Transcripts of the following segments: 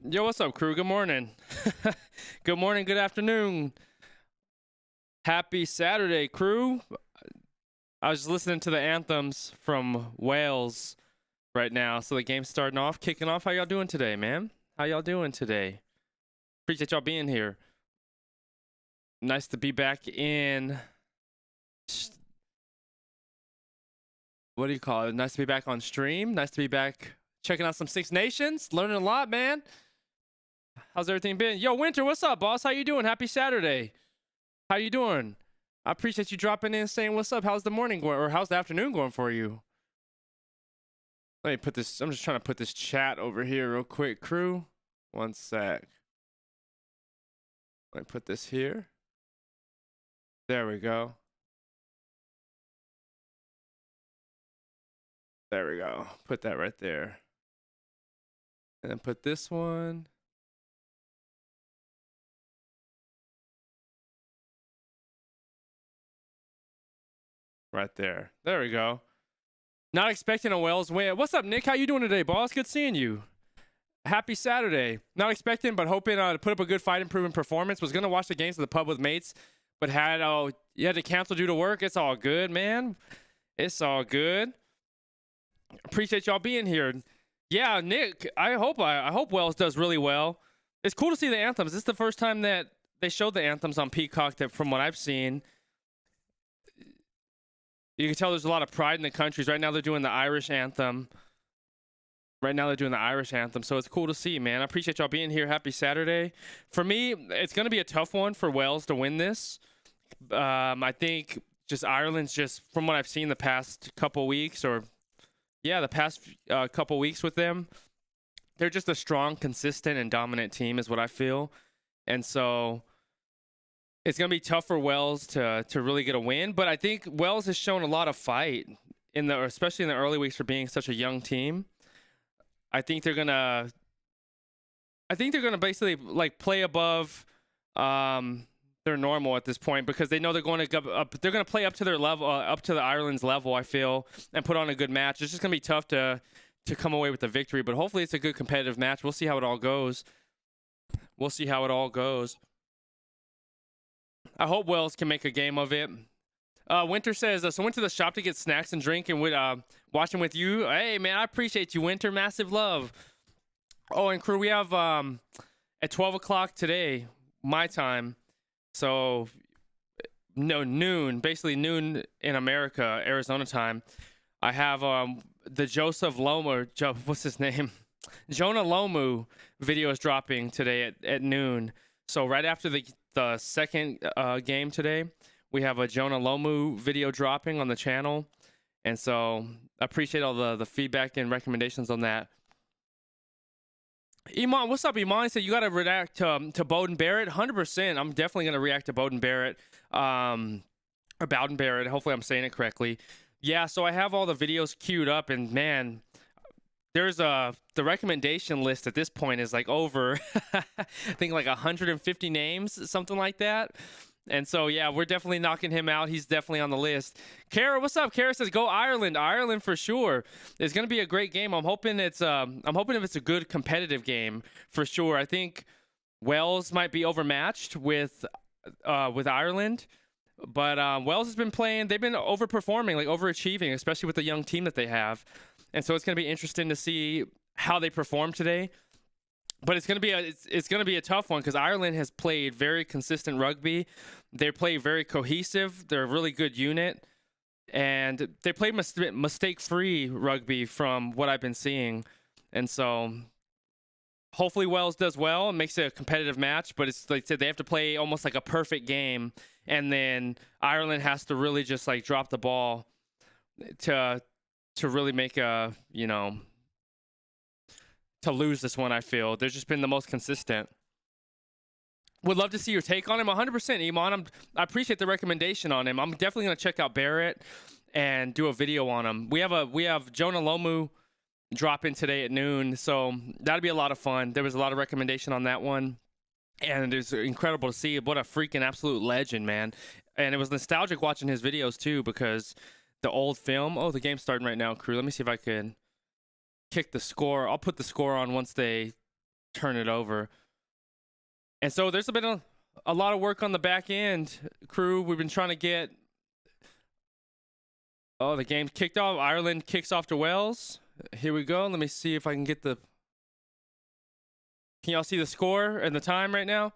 Yo, what's up, crew? Good morning. Good morning, good afternoon. Happy Saturday, crew. I was listening to the anthems from Wales right now. So the game's starting off, kicking off. How y'all doing today, man? How y'all doing today? Appreciate y'all being here. Nice to be back in. What do you call it? Nice to be back on stream. Nice to be back checking out some Six Nations. Learning a lot, man. How's everything been? Yo, Winter, what's up, boss? How you doing? Happy Saturday. How you doing? I appreciate you dropping in saying what's up. How's the morning going, or how's the afternoon going for you? Let me put this, I'm just trying to put this chat over here real quick, crew. One sec. Let me put this here. There we go. There we go. Put that right there. And then put this one. Right there. There we go. Not expecting a Wales win. What's up, Nick? How you doing today, boss? Good seeing you. Happy Saturday. Not expecting, but hoping to put up a good fight improvement performance. Was going to watch the games at the pub with mates, but you had to cancel due to work. It's all good, man. It's all good. Appreciate y'all being here. Yeah, Nick, I hope Wales does really well. It's cool to see the anthems. This is the first time that they showed the anthems on Peacock that, from what I've seen, you can tell there's a lot of pride in the countries. Right now they're doing the Irish anthem. So it's cool to see, man. I appreciate y'all being here. Happy Saturday. For me, it's going to be a tough one for Wales to win this. I think just Ireland's just, from what I've seen the past couple weeks, couple weeks with them, they're just a strong, consistent, and dominant team is what I feel. And so it's going to be tough for Wales to really get a win. But I think Wales has shown a lot of fight, especially in the early weeks for being such a young team. I think they're gonna basically like play above their normal at this point, because they know they're going to go up. They're going to play up to their level, up to the Ireland's level, I feel, and put on a good match. It's just going to be tough to come away with the victory, but hopefully it's a good competitive match. We'll see how it all goes. I hope Wales can make a game of it. Winter says, so went to the shop to get snacks and drink and would watching with you. Hey, man, I appreciate you, Winter. Massive love. Oh, and crew, we have at 12 o'clock today, my time. So, no, noon, basically noon in America, Arizona time. I have the Joseph Lomu, what's his name? Jonah Lomu video is dropping today at noon. So right after the second game today, we have a Jonah Lomu video dropping on the channel. And so I appreciate all the feedback and recommendations on that. Iman, what's up, Iman? He said you got to react to Bowden Barrett. 100%. I'm definitely going to react to Bowden Barrett. Or Bowden Barrett. Hopefully I'm saying it correctly. Yeah, so I have all the videos queued up, and man, there's the recommendation list at this point is like over, I think like 150 names, something like that. And so, yeah, we're definitely knocking him out. He's definitely on the list. Kara, what's up? Kara says, go Ireland. Ireland for sure. It's going to be a great game. I'm hoping if it's a good competitive game for sure. I think Wales might be overmatched with Ireland. But Wales has been playing. They've been overperforming, like overachieving, especially with the young team that they have. And so it's going to be interesting to see how they perform today. But it's going to be a tough one, because Ireland has played very consistent rugby. They play very cohesive. They're a really good unit, and they play mistake-free rugby from what I've been seeing. And so hopefully Wales does well and makes it a competitive match. But it's like I said, they have to play almost like a perfect game, and then Ireland has to really just like drop the ball to really make a, to lose this one. I feel they've just been the most consistent. Would love to see your take on him. 100%, Iman. I appreciate the recommendation on him. I'm definitely going to check out Barrett and do a video on him. We have Jonah Lomu drop in today at noon, so that'll be a lot of fun. There was a lot of recommendation on that one, and it's incredible to see. What a freaking absolute legend, man. And it was nostalgic watching his videos too, because the old film. Oh, the game's starting right now, crew. Let me see if I can kick the score. I'll put the score on once they turn it over. And so there's been a lot of work on the back end, Qrew. We've been trying to get the game kicked off. Ireland kicks off to Wales. Here we go. Let me see if I can get the... Can y'all see the score and the time right now?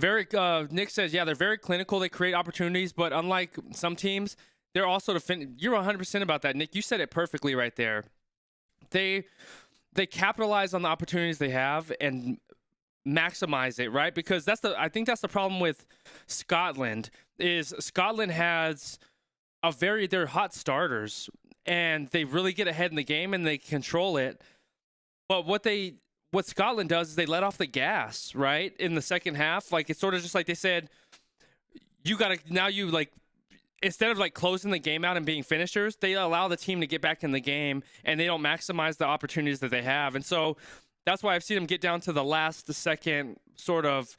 Nick says, yeah, they're very clinical. They create opportunities, but unlike some teams, they're also you're 100% about that, Nick. You said it perfectly right there. They capitalize on the opportunities they have and maximize it, right? Because I think that's the problem with Scotland. Is Scotland has they're hot starters and they really get ahead in the game and they control it. But what Scotland does is they let off the gas, right? In the second half. Like, it's sort of just like they said, instead of like closing the game out and being finishers, they allow the team to get back in the game and they don't maximize the opportunities that they have. And so that's why I've seen them get down to the second sort of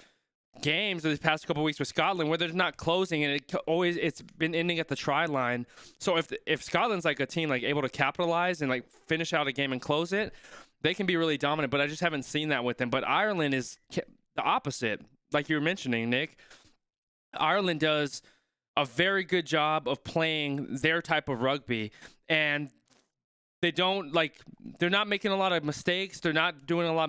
games of these past couple of weeks with Scotland where they're not closing, and it's been ending at the try line. So if Scotland's like a team like able to capitalize and like finish out a game and close it, they can be really dominant. But I just haven't seen that with them. But Ireland is the opposite, like you were mentioning, Nick. Ireland does a very good job of playing their type of rugby, and they're not making a lot of mistakes. They're not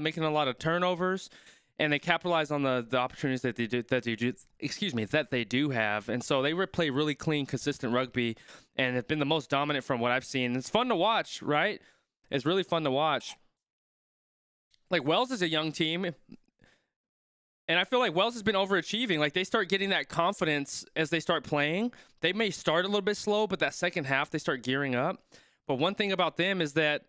making a lot of turnovers, and they capitalize on the opportunities that they do have. And so they play really clean, consistent rugby, and have been the most dominant from what I've seen. It's fun to watch, right? It's really fun to watch. Like, Wales is a young team, and I feel like Wales has been overachieving. Like, they start getting that confidence as they start playing. They may start a little bit slow, but that second half they start gearing up. But one thing about them is that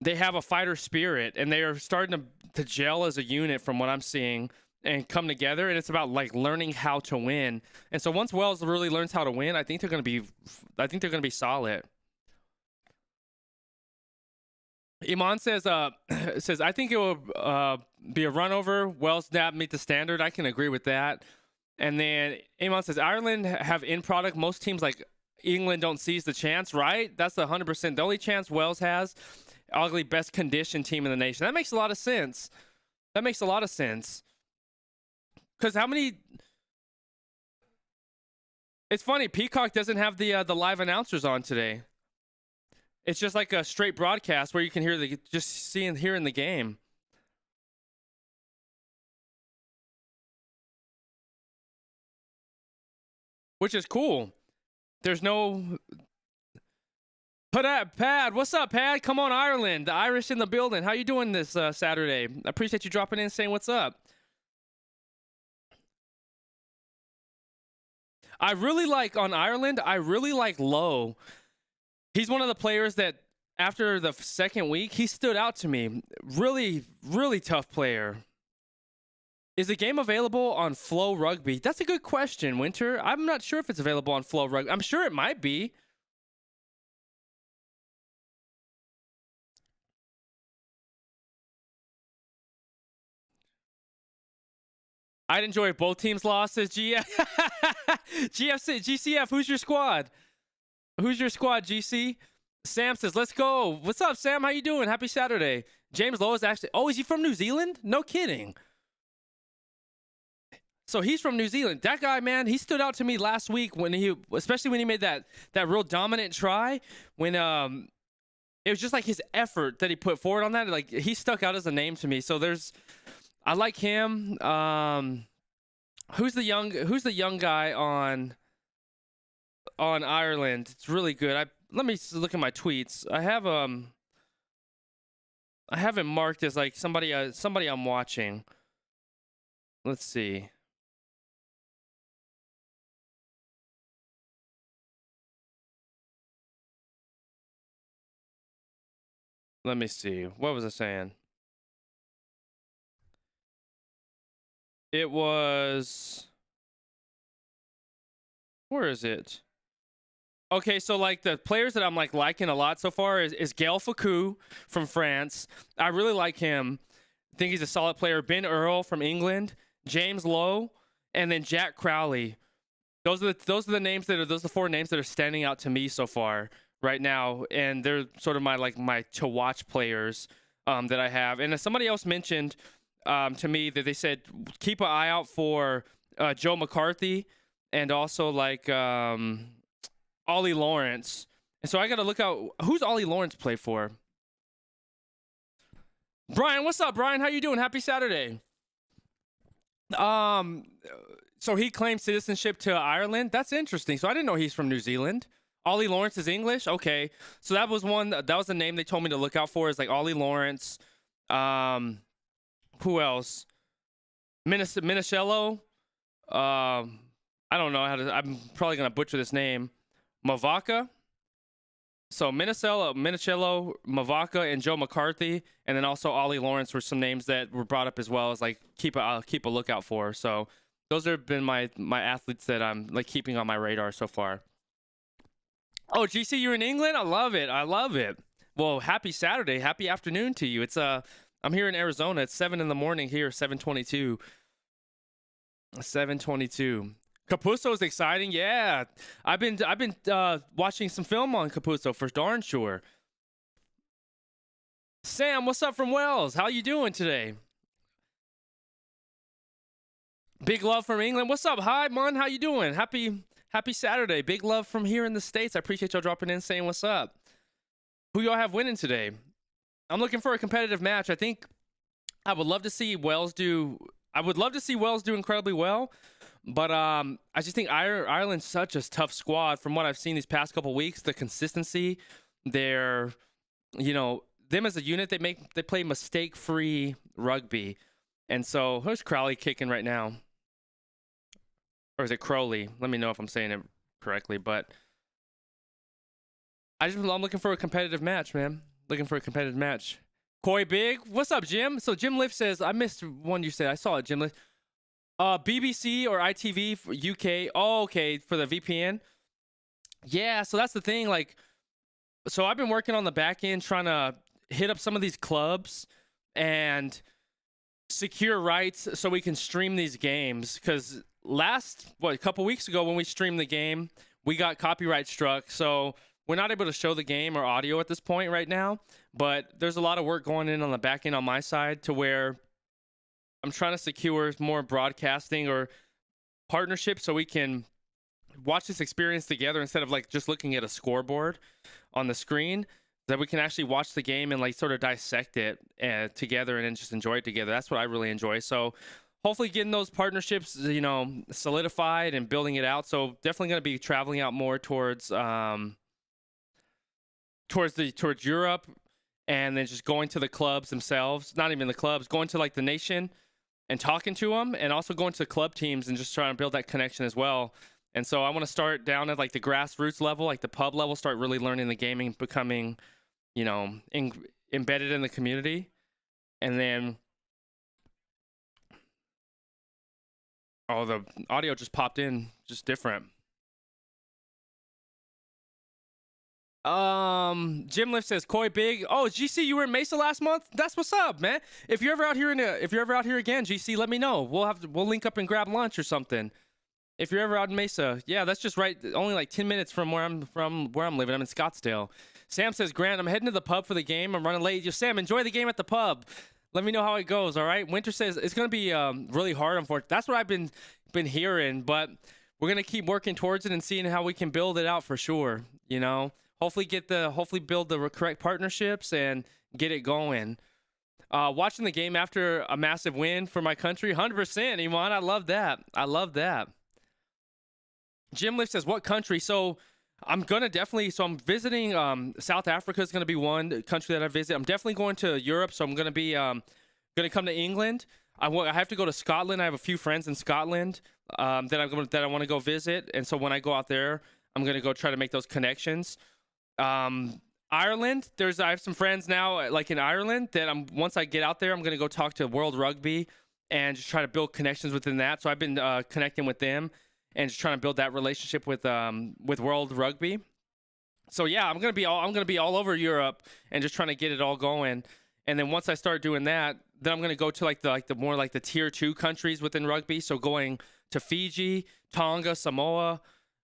they have a fighter spirit, and they are starting to gel as a unit from what I'm seeing and come together. And it's about like learning how to win. And so once Wales really learns how to win, I think they're going to be solid. Iman says, I think it will be a run over. Wales not meet the standard. I can agree with that. And then Iman says, Ireland have in product. Most teams like England don't seize the chance, right? That's 100%. The only chance Wales has, arguably best conditioned team in the nation. That makes a lot of sense. Because how many... It's funny, Peacock doesn't have the live announcers on today. It's just like a straight broadcast where you can hearing the game. Which is cool. There's no... Pad, what's up, Pad? Come on, Ireland. The Irish in the building. How you doing this Saturday? I appreciate you dropping in and saying what's up. On Ireland, I really like Lowe. He's one of the players that after the second week, he stood out to me. Really, really tough player. Is the game available on Flow Rugby? That's a good question, Winter. I'm not sure if it's available on Flow Rugby. I'm sure it might be. I'd enjoy if both teams lost. Says GCF, who's your squad? Who's your squad, GC? Sam says, let's go. What's up, Sam? How you doing? Happy Saturday. James Lowe is actually... Oh, is he from New Zealand? No kidding. So he's from New Zealand. That guy, man, he stood out to me last week especially when he made that real dominant try. When it was just like his effort that he put forward on that. Like, he stuck out as a name to me. So I like him. Who's the young guy on Ireland? It's really good. Let me look at my tweets. I have him marked as like somebody I'm watching. Let's see. Let me see. What was I saying? It was... Where is it? Okay, so like the players that I'm like liking a lot so far is Gael Fickou from France. I really like him. I think he's a solid player. Ben Earl from England, James Lowe, and then Jack Crowley. Those are the four names that are standing out to me so far. right now, and they're sort of my to watch players that I have. And somebody else mentioned to me that they said keep an eye out for Joe McCarthy and also like Ollie Lawrence. And so I got to look out who's Ollie Lawrence play for. Brian, what's up, Brian? How you doing? Happy Saturday. So he claimed citizenship to Ireland. That's interesting. So I didn't know he's from New Zealand. Ollie Lawrence is English. Okay, so that was one. That was the name they told me to look out for. Is like Ollie Lawrence. Who else? Minicello. I don't know how to. I'm probably gonna butcher this name. Mavaka. So Minicello, Mavaka, and Joe McCarthy, and then also Ollie Lawrence were some names that were brought up as well as like keep a lookout for. So those have been my athletes that I'm like keeping on my radar so far. Oh, GC, you're in England? I love it. I love it. Well, happy Saturday. Happy afternoon to you. It's I'm here in Arizona. It's 7 a.m. here, 7:22. 7:22. Capuzzo is exciting. Yeah, I've been watching some film on Capuzzo for darn sure. Sam, what's up from Wells? How you doing today? Big love from England. What's up? Hi, Mon. How you doing? Happy Saturday. Big love from here in the States. I appreciate y'all dropping in, saying what's up. Who y'all have winning today? I'm looking for a competitive match. I think I would love to see Wells do. I would love to see Wells do incredibly well. But I just think Ireland's such a tough squad from what I've seen these past couple weeks. The consistency, them as a unit, they play mistake-free rugby. And so who's Crowley kicking right now? Or is it Crowley? Let me know if I'm saying it correctly. But I'm looking for a competitive match, man. Looking for a competitive match. Koi Big, what's up, Jim? So Jim Lift says, I missed one you said. I saw it, Jim Lift. BBC or ITV for UK. Oh, okay, for the VPN. Yeah, so that's the thing. Like, so I've been working on the back end trying to hit up some of these clubs and secure rights so we can stream these games. Because a couple weeks ago when we streamed the game, we got copyright struck. So we're not able to show the game or audio at this point right now. But there's a lot of work going in on the back end on my side to where I'm trying to secure more broadcasting or partnerships so we can watch this experience together instead of like just looking at a scoreboard on the screen, that we can actually watch the game and like sort of dissect it together and then just enjoy it together. That's what I really enjoy. So hopefully getting those partnerships, solidified and building it out. So definitely going to be traveling out more towards Europe, and then just going to the clubs themselves, not even the clubs, going to like the nation and talking to them, and also going to club teams and just trying to build that connection as well. And so I want to start down at like the grassroots level, like the pub level, start really learning the gaming, becoming, embedded in the community. And then, oh, the audio just popped in, just different. Jim Lift says Koi Big. Oh, GC, you were in Mesa last month? That's what's up, man. If you're ever out here again, GC, let me know. We'll link up and grab lunch or something. If you're ever out in Mesa, yeah, that's just right. Only like 10 minutes from where I'm living. I'm in Scottsdale. Sam says, Grant, I'm heading to the pub for the game. I'm running late. Just Sam, enjoy the game at the pub. Let me know how it goes. All right. Winter says it's gonna be really hard. Unfortunately, that's what I've been hearing. But we're gonna keep working towards it and seeing how we can build it out for sure. Hopefully build the correct partnerships and get it going. Watching the game after a massive win for my country, 100%, Iman. I love that. Jim Lift says, what country? So I'm visiting South Africa is going to be one country that I visit. I'm definitely going to Europe, so I'm going to be going to come to England. I have to go to Scotland. I have a few friends in Scotland that I want to go visit, and so when I go out there, I'm going to go try to make those connections. Ireland, I have some friends now like in Ireland that once I get out there, I'm going to go talk to World Rugby and just try to build connections within that. So I've been connecting with them and just trying to build that relationship with World Rugby. So yeah, I'm going to be all over Europe and just trying to get it all going. And then once I start doing that, then I'm going to go to like the more like the tier 2 countries within rugby. So going to Fiji, Tonga, Samoa,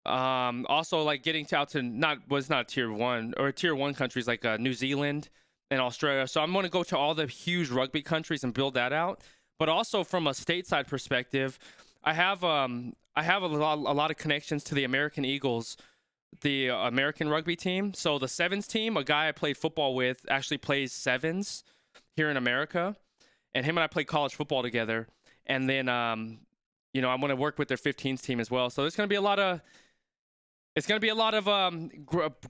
Also, like getting out to not tier one or tier one countries like New Zealand and Australia. So I'm going to go to all the huge rugby countries and build that out. But also from a stateside perspective, I have a lot of connections to the American Eagles, the American rugby team. So the sevens team, a guy I played football with, actually plays sevens here in America, and him and I played college football together. And then you know, I'm going to work with their 15s team as well. So there's going to be a lot of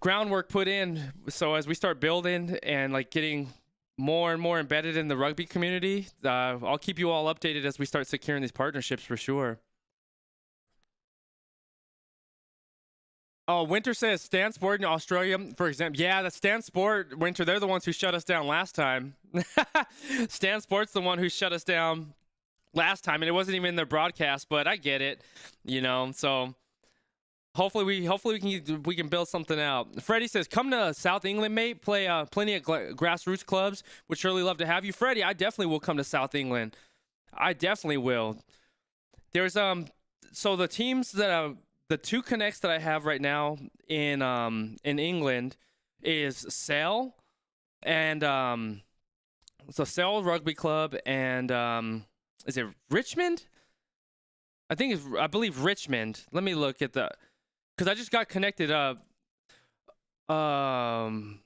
groundwork put in. So as we start building and like getting more and more embedded in the rugby community, I'll keep you all updated as we start securing these partnerships for sure. Oh, Winter says Stan Sport in Australia, for example. Yeah, the Stan Sport, Winter, they're the ones who shut us down last time. Stan Sport's the one who shut us down last time, and it wasn't even in their broadcast, but I get it, you know. So hopefully we can build something out. Freddie says, come to South England, mate. Play plenty of grassroots clubs. Would surely love to have you. Freddie, I definitely will come to South England. I definitely will. There's so the teams that the two connects that I have right now in England is Sale and so Sale Rugby Club and is it Richmond? I believe Richmond. Let me look at the, because I just got connected. One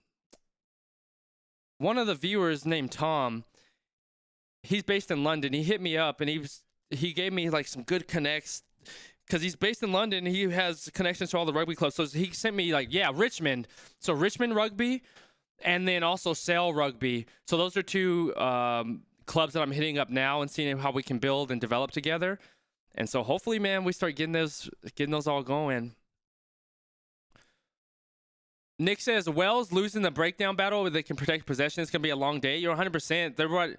of the viewers named Tom, he's based in London. He hit me up and he gave me like some good connects because he's based in London. He has connections to all the rugby clubs. So he sent me like, yeah, Richmond. So Richmond Rugby and then also Sale Rugby. So those are two clubs that I'm hitting up now and seeing how we can build and develop together. And so hopefully, man, we start getting those all going. Nick says, Wells losing the breakdown battle where they can protect possession. It's going to be a long day. You're 100%. They're right.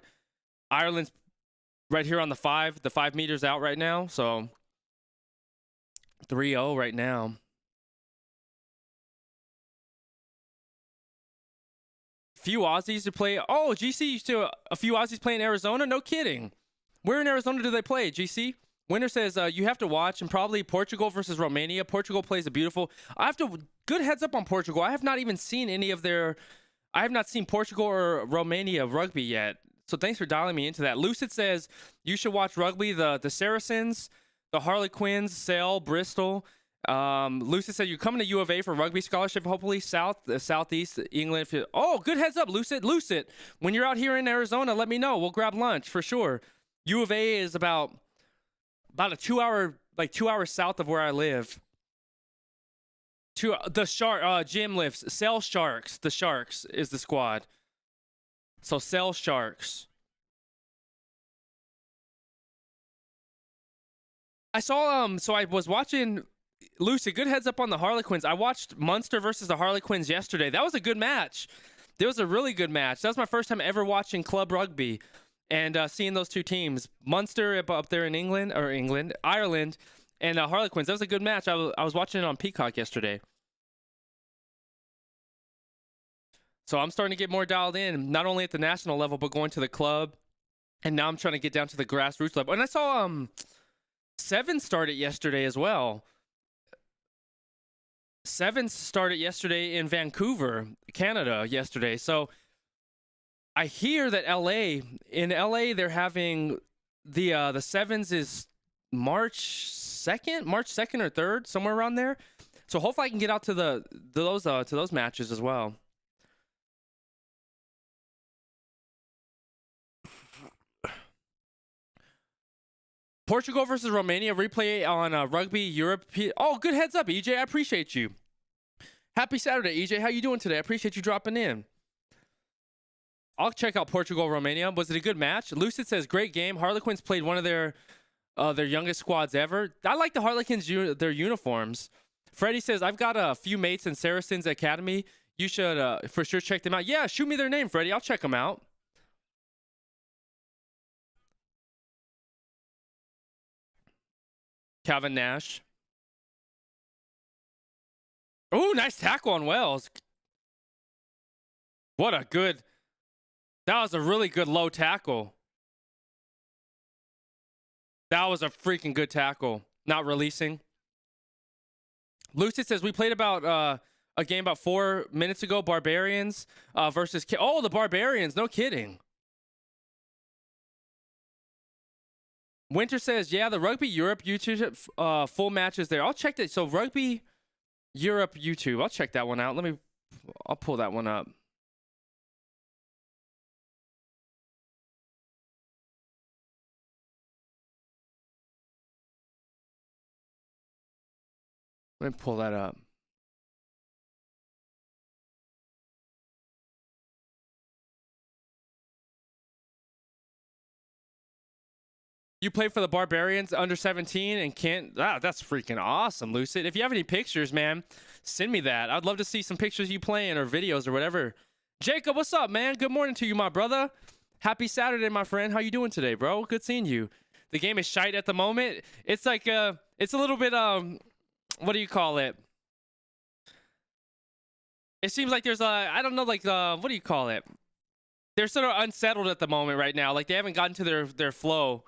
Ireland's right here on the 5 meters out right now. So 3-0 right now. Few Aussies to play. Oh, GC used to a few Aussies play in Arizona? No kidding. Where in Arizona do they play, GC? Winner says you have to watch, and probably Portugal versus Romania. Portugal plays a beautiful. Good heads up on Portugal. I have not even seen any of their. I have not seen Portugal or Romania rugby yet. So thanks for dialing me into that. Lucid says you should watch rugby. The Saracens, the Harlequins, Sale, Bristol. Lucid said you're coming to U of A for rugby scholarship. Hopefully southeast England. Oh, good heads up, Lucid. When you're out here in Arizona, let me know. We'll grab lunch for sure. U of A is about a 2 hours south of where I live. Jim lives. Sale Sharks. The Sharks is the squad. So Sale Sharks. I saw so I was watching Lucy. Good heads up on the Harlequins. I watched Munster versus the Harlequins yesterday. That was a good match. It was a really good match. That was my first time ever watching club rugby. And seeing those two teams, Munster up there in Ireland, and Harlequins. That was a good match. I was watching it on Peacock yesterday. So I'm starting to get more dialed in, not only at the national level, but going to the club. And now I'm trying to get down to the grassroots level. And I saw Sevens started yesterday as well. Sevens started yesterday in Vancouver, Canada, yesterday. So I hear that in LA, they're having the sevens is March 2nd or 3rd, somewhere around there. So hopefully I can get out to those matches as well. Portugal versus Romania replay on Rugby Europe. Oh, good heads up, EJ. I appreciate you. Happy Saturday, EJ. How you doing today? I appreciate you dropping in. I'll check out Portugal, Romania. Was it a good match? Lucid says, great game. Harlequins played one of their youngest squads ever. I like the Harlequins, their uniforms. Freddie says, I've got a few mates in Saracens Academy. You should for sure check them out. Yeah, shoot me their name, Freddie. I'll check them out. Calvin Nash. Oh, nice tackle on Wells. That was a really good low tackle. That was a freaking good tackle. Not releasing. Lucid says we played about a game about 4 minutes ago. Barbarians versus oh, the Barbarians. No kidding. Winter says, yeah, the Rugby Europe YouTube full matches there. I'll check that. So Rugby Europe YouTube. I'll check that one out. I'll pull that one up. Let me pull that up. You play for the Barbarians under 17 and can't. That's freaking awesome, Lucid. If you have any pictures, man, send me that. I'd love to see some pictures of you playing or videos or whatever. Jacob, what's up, man? Good morning to you, my brother. Happy Saturday, my friend. How you doing today, bro? Good seeing you. The game is shite at the moment. It's like it's a little bit what do you call it? It seems like there's I don't know, like what do you call it? They're sort of unsettled at the moment right now. Like they haven't gotten to their flow.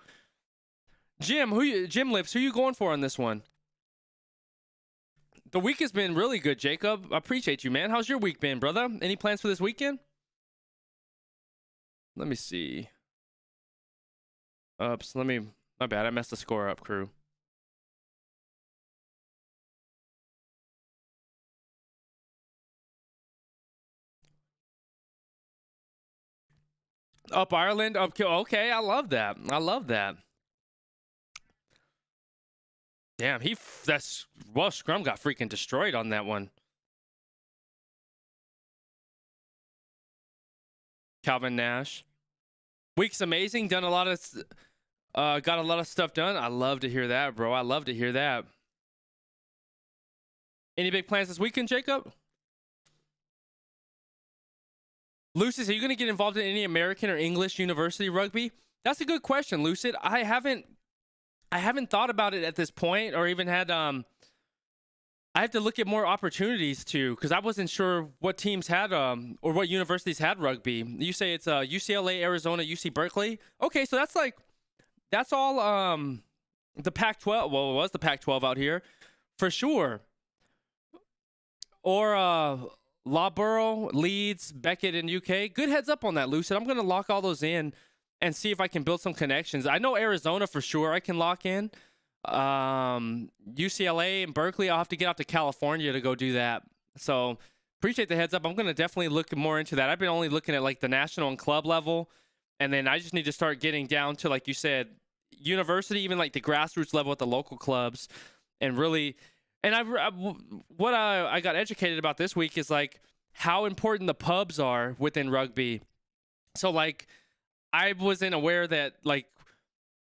Jim Lips, who you going for on this one? The week has been really good, Jacob. I appreciate you, man. How's your week been, brother? Any plans for this weekend? Let me see. Oops, my bad. I messed the score up, Qrew. Up Ireland? Okay, I love that. I love that. Damn, Scrum got freaking destroyed on that one. Calvin Nash. Week's amazing. Got a lot of stuff done. I love to hear that, bro. I love to hear that. Any big plans this weekend, Jacob? Lucis, are you going to get involved in any American or English university rugby? That's a good question, Lucid. I haven't thought about it at this point, or even had I have to look at more opportunities too, because I wasn't sure what teams had or what universities had rugby. You say it's UCLA, Arizona, UC Berkeley. Okay, so that's all the Pac-12. Well, it was the Pac-12 out here for sure. Or Loughborough, Leeds, Beckett in UK. Good heads up on that, Lucid. I'm going to lock all those in and see if I can build some connections. I know Arizona for sure I can lock in. UCLA and Berkeley, I'll have to get out to California to go do that. So appreciate the heads up. I'm going to definitely look more into that. I've been only looking at like the national and club level. And then I just need to start getting down to, like you said, university, even like the grassroots level at the local clubs. And really, and what I got educated about this week is like how important the pubs are within rugby. So like I wasn't aware that like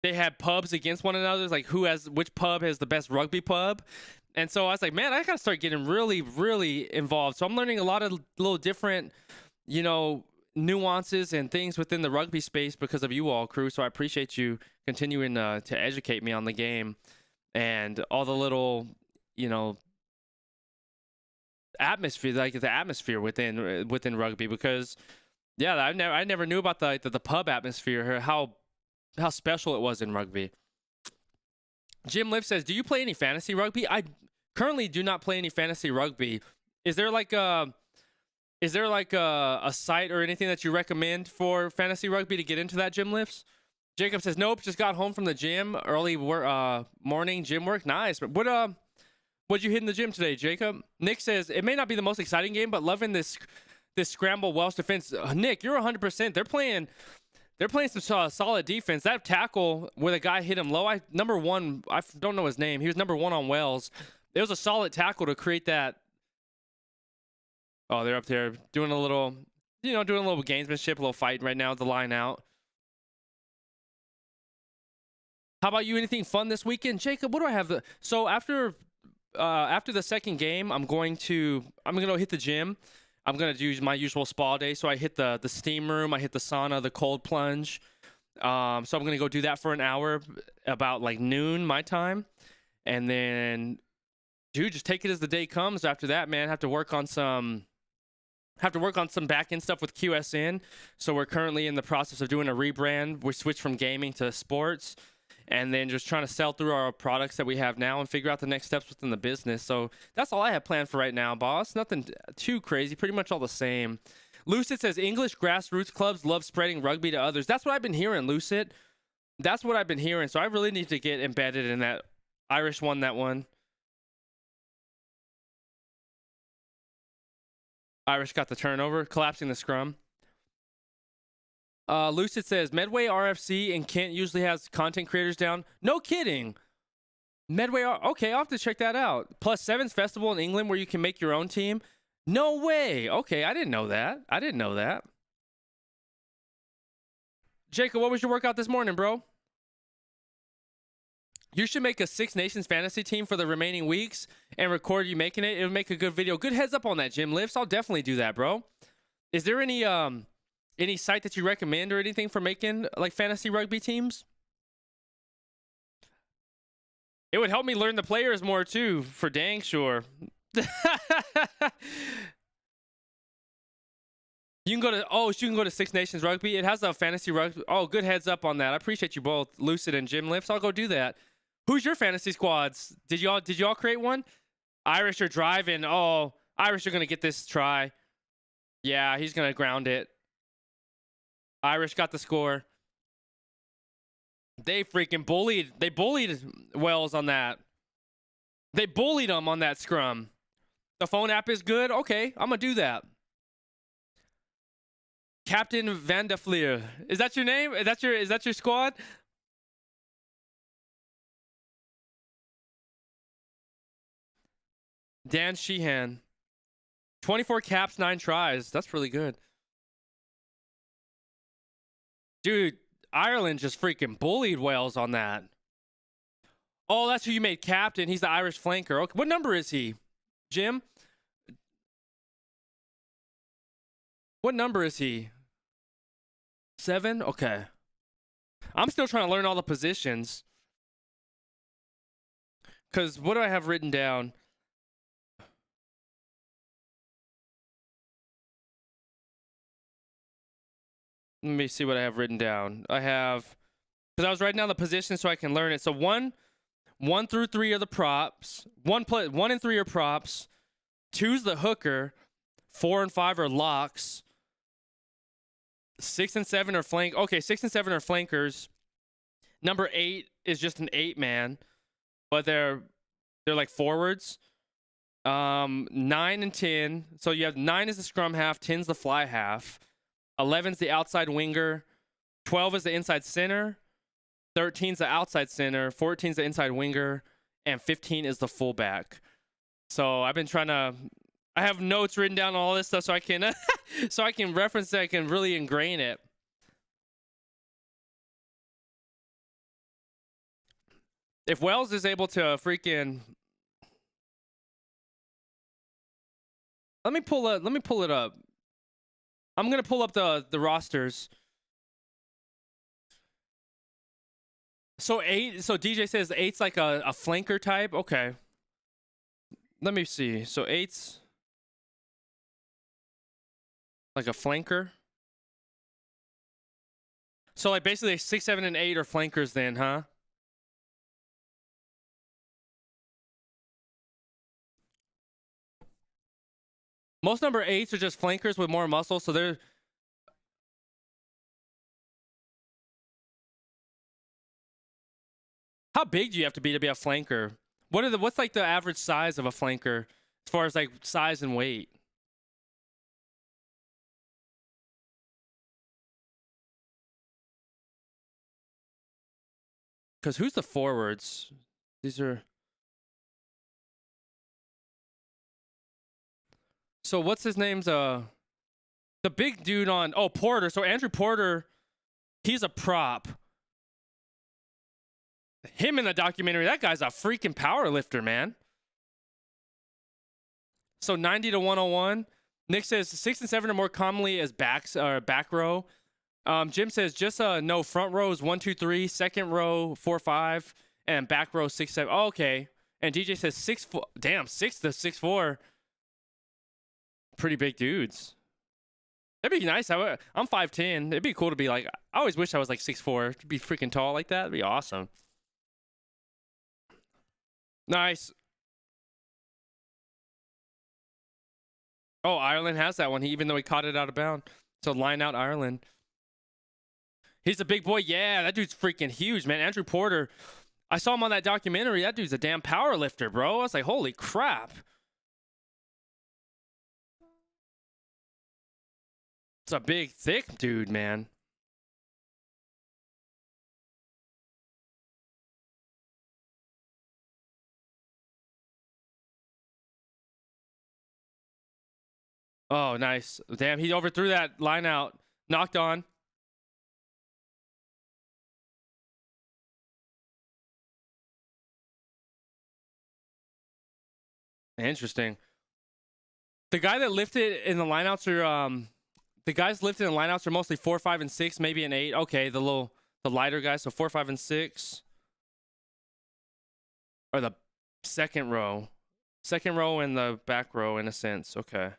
they had pubs against one another, like which pub has the best rugby pub. And so I was like, man, I gotta start getting really, really involved. So I'm learning a lot of little different, nuances and things within the rugby space because of you all, Qrew. So I appreciate you continuing to educate me on the game and all the little, atmosphere, like the atmosphere within rugby. Because yeah, I never knew about the pub atmosphere, how special it was in rugby. Jim Liv says, do you play any fantasy rugby? I currently do not play any fantasy rugby. Is there like a site or anything that you recommend for fantasy rugby to get into that, Jim Lifts? Jacob says, nope, just got home from the gym, early morning gym work. Nice. What'd you hit in the gym today, Jacob? Nick says, it may not be the most exciting game, but loving this scramble Welsh defense. Nick, you're 100%. They're playing some solid defense. That tackle where the guy hit him low, number one, I don't know his name. He was number one on Wales. It was a solid tackle to create that. Oh, they're up there doing a little gamesmanship, a little fight right now with the line out. How about you? Anything fun this weekend? Jacob, what do I have? So after the second game, I'm going to hit the gym. I'm going to do my usual spa day. So I hit the steam room, I hit the sauna, the cold plunge. So I'm going to go do that for an hour about like noon my time. And then, dude, just take it as the day comes. After that, man, have to work on some back end stuff with QSN. So we're currently in the process of doing a rebrand. We switched from gaming to sports. and then just trying to sell through our products that we have now and figure out the next steps within the business. So that's all I have planned for right now, boss. Nothing too crazy, pretty much all the same. Lucid says English grassroots clubs love spreading rugby to others. That's what I've been hearing, Lucid. That's what I've been hearing. So I really need to get embedded in that. Irish won that one. Irish got the turnover, collapsing the scrum. Lucid says Medway RFC in Kent usually has content creators down. No kidding. Medway, okay, I'll have to check that out. Plus Sevens Festival in England where you can make your own team. No way. Okay, I didn't know that. I didn't know that. Jacob, what was your workout this morning, bro? You should make a Six Nations fantasy team for the remaining weeks and record you making it. It would make a good video. Good heads up on that, Gym Lifts. I'll definitely do that, bro. Is there any site that you recommend or anything for making like fantasy rugby teams? It would help me learn the players more too, for dang sure. You can go to Six Nations Rugby. It has a fantasy rugby. Oh, good heads up on that. I appreciate you both, Lucid and Gym Lifts. I'll go do that. Who's your fantasy squads? Did y'all create one? Irish are driving. Oh, Irish are gonna get this try. Yeah, he's gonna ground it. Irish got the score. They freaking bullied. They bullied Wells on that. They bullied him on that scrum. The phone app is good. Okay, I'm gonna do that. Captain Van de Vlier. Is that your name? Is that your squad? Dan Sheehan. 24 caps, 9 tries. That's really good. Dude, Ireland just freaking bullied Wales on that. Oh, that's who you made captain. He's the Irish flanker. Okay, what number is he? Jim? What number is he? 7? Okay. I'm still trying to learn all the positions. Because what do I have written down? Let me see what I have written down. I have, because I was writing down the position so I can learn it. So 1 through 3 are the props. 1 and 3 are props. 2's the hooker. 4 and 5 are locks. 6 and 7 are flank. Okay, 6 and 7 are flankers. Number 8 is just an 8-man, but they're like forwards. 9 and 10. So you have 9 is the scrum half, 10's the fly half. 11's the outside winger. 12 is the inside center. 13's the outside center. 14's the inside winger. And 15 is the fullback. So I've been trying to... I have notes written down on all this stuff so I can so I can reference it. I can really ingrain it. If Wells is able to freaking... Let me pull it up. I'm gonna pull up the rosters. So 8. So DJ says 8's like a flanker type. Okay. Let me see. So 8's like a flanker. So like basically 6, 7, and 8 are flankers then, huh? Most number 8s are just flankers with more muscle, so they're... How big do you have to be a flanker? What's like the average size of a flanker as far as like size and weight? Because who's the forwards? These are... So what's his name's the big dude on Porter. So Andrew Porter, he's a prop. Him in the documentary, that guy's a freaking power lifter, man. So 90 to 101. Nick says 6 and 7 are more commonly as back row. Jim says just no, front row is 1, 2, 3, second row 4, 5, and back row 6, 7. Oh, okay. And DJ says 6 4. Damn, 6 to 6 4. Pretty big dudes. That'd be nice. I'm 5'10". It'd be cool to be like... I always wish I was like 6'4". To be freaking tall like that. It'd be awesome. Nice. Oh, Ireland has that one. Even though he caught it out of bounds. So line out Ireland. He's a big boy. Yeah, that dude's freaking huge, man. Andrew Porter. I saw him on that documentary. That dude's a damn power lifter, bro. I was like, holy crap. It's a big, thick dude, man. Oh, nice. Damn, he overthrew that line out. Knocked on. Interesting. The guy that lifted in the lineouts are the guys lifted in lineouts are mostly 4, 5, and 6, maybe an 8. Okay, the lighter guys, so 4, 5, and 6. Or the second row. Second row and the back row in a sense. Okay.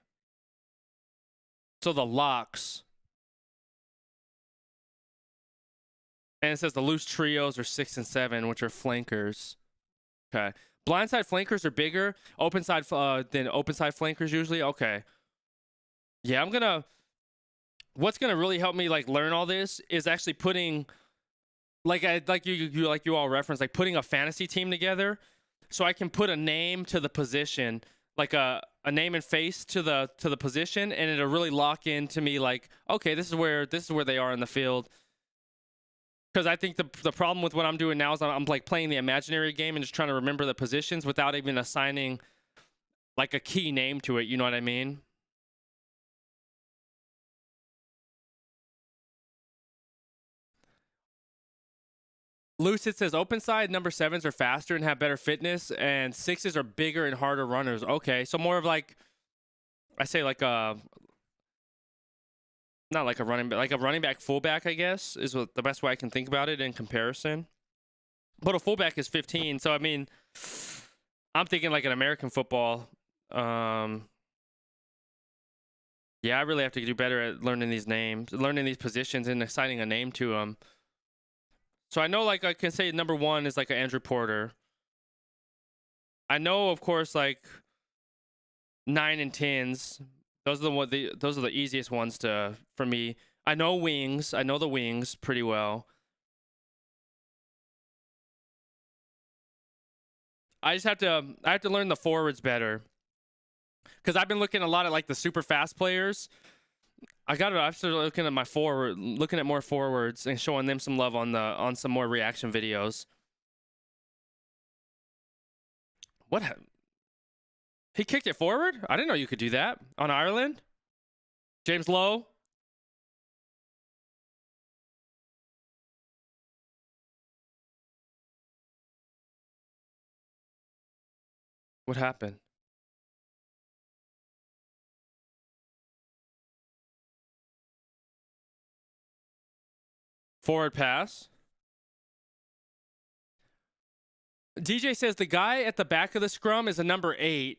So the locks. And it says the loose trios are 6 and 7, which are flankers. Okay. Blindside flankers are bigger. Open side than open side flankers usually. Okay. Yeah, I'm gonna. What's gonna really help me like learn all this is actually putting, like you all referenced, like putting a fantasy team together, so I can put a name to the position, like a name and face to the position, and it'll really lock into me. Like, okay, this is where they are in the field. Because I think the problem with what I'm doing now is I'm like playing the imaginary game and just trying to remember the positions without even assigning like a key name to it. You know what I mean? Lucid says open side number 7s are faster and have better fitness, and 6s are bigger and harder runners. Okay, so more of like, I say like a, not like a running back, like a running back fullback, I guess, is what the best way I can think about it in comparison. But a fullback is 15, so I mean, I'm thinking like an American football. Yeah, I really have to do better at learning these names, learning these positions, and assigning a name to them. So I know, like, I can say number 1 is like an Andrew Porter. I know, of course, like 9 and 10s. Those are those are the easiest ones for me. I know wings. I know the wings pretty well. I have to learn the forwards better, because I've been looking a lot at like the super fast players. I started looking at looking at more forwards and showing them some love on some more reaction videos. What? He kicked it forward? I didn't know you could do that on Ireland. James Lowe. What happened? Forward pass. DJ says the guy at the back of the scrum is a number 8.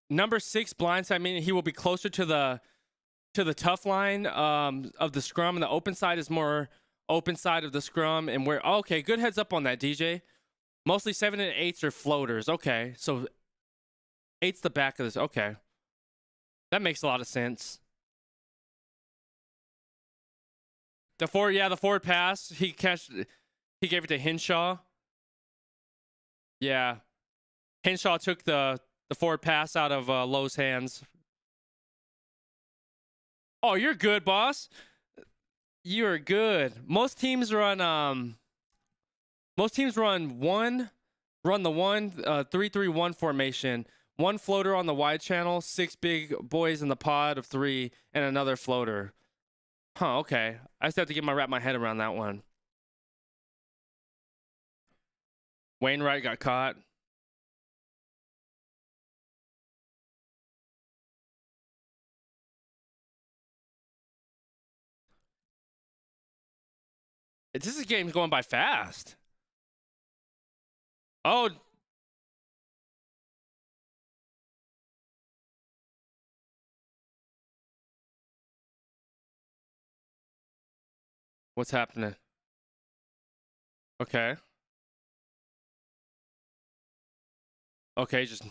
Number 6 blindside, meaning he will be closer to the tough line of the scrum, and the open side is more open side of the scrum. And where, okay, good heads up on that, DJ. Mostly 7 and 8s are floaters. Okay, so 8's the back of this. Okay, that makes a lot of sense. The forward pass, he gave it to Hinshaw. Yeah, Hinshaw took the forward pass out of Lowe's hands. Oh, you're good, boss. You're good. Most teams run run the 3-3-1 formation. 1 floater on the wide channel, 6 big boys in the pod of 3, and another floater. Huh, okay. I just have to wrap my head around that one. Wainwright got caught. This game's going by fast. Oh. What's happening? Okay. Okay, just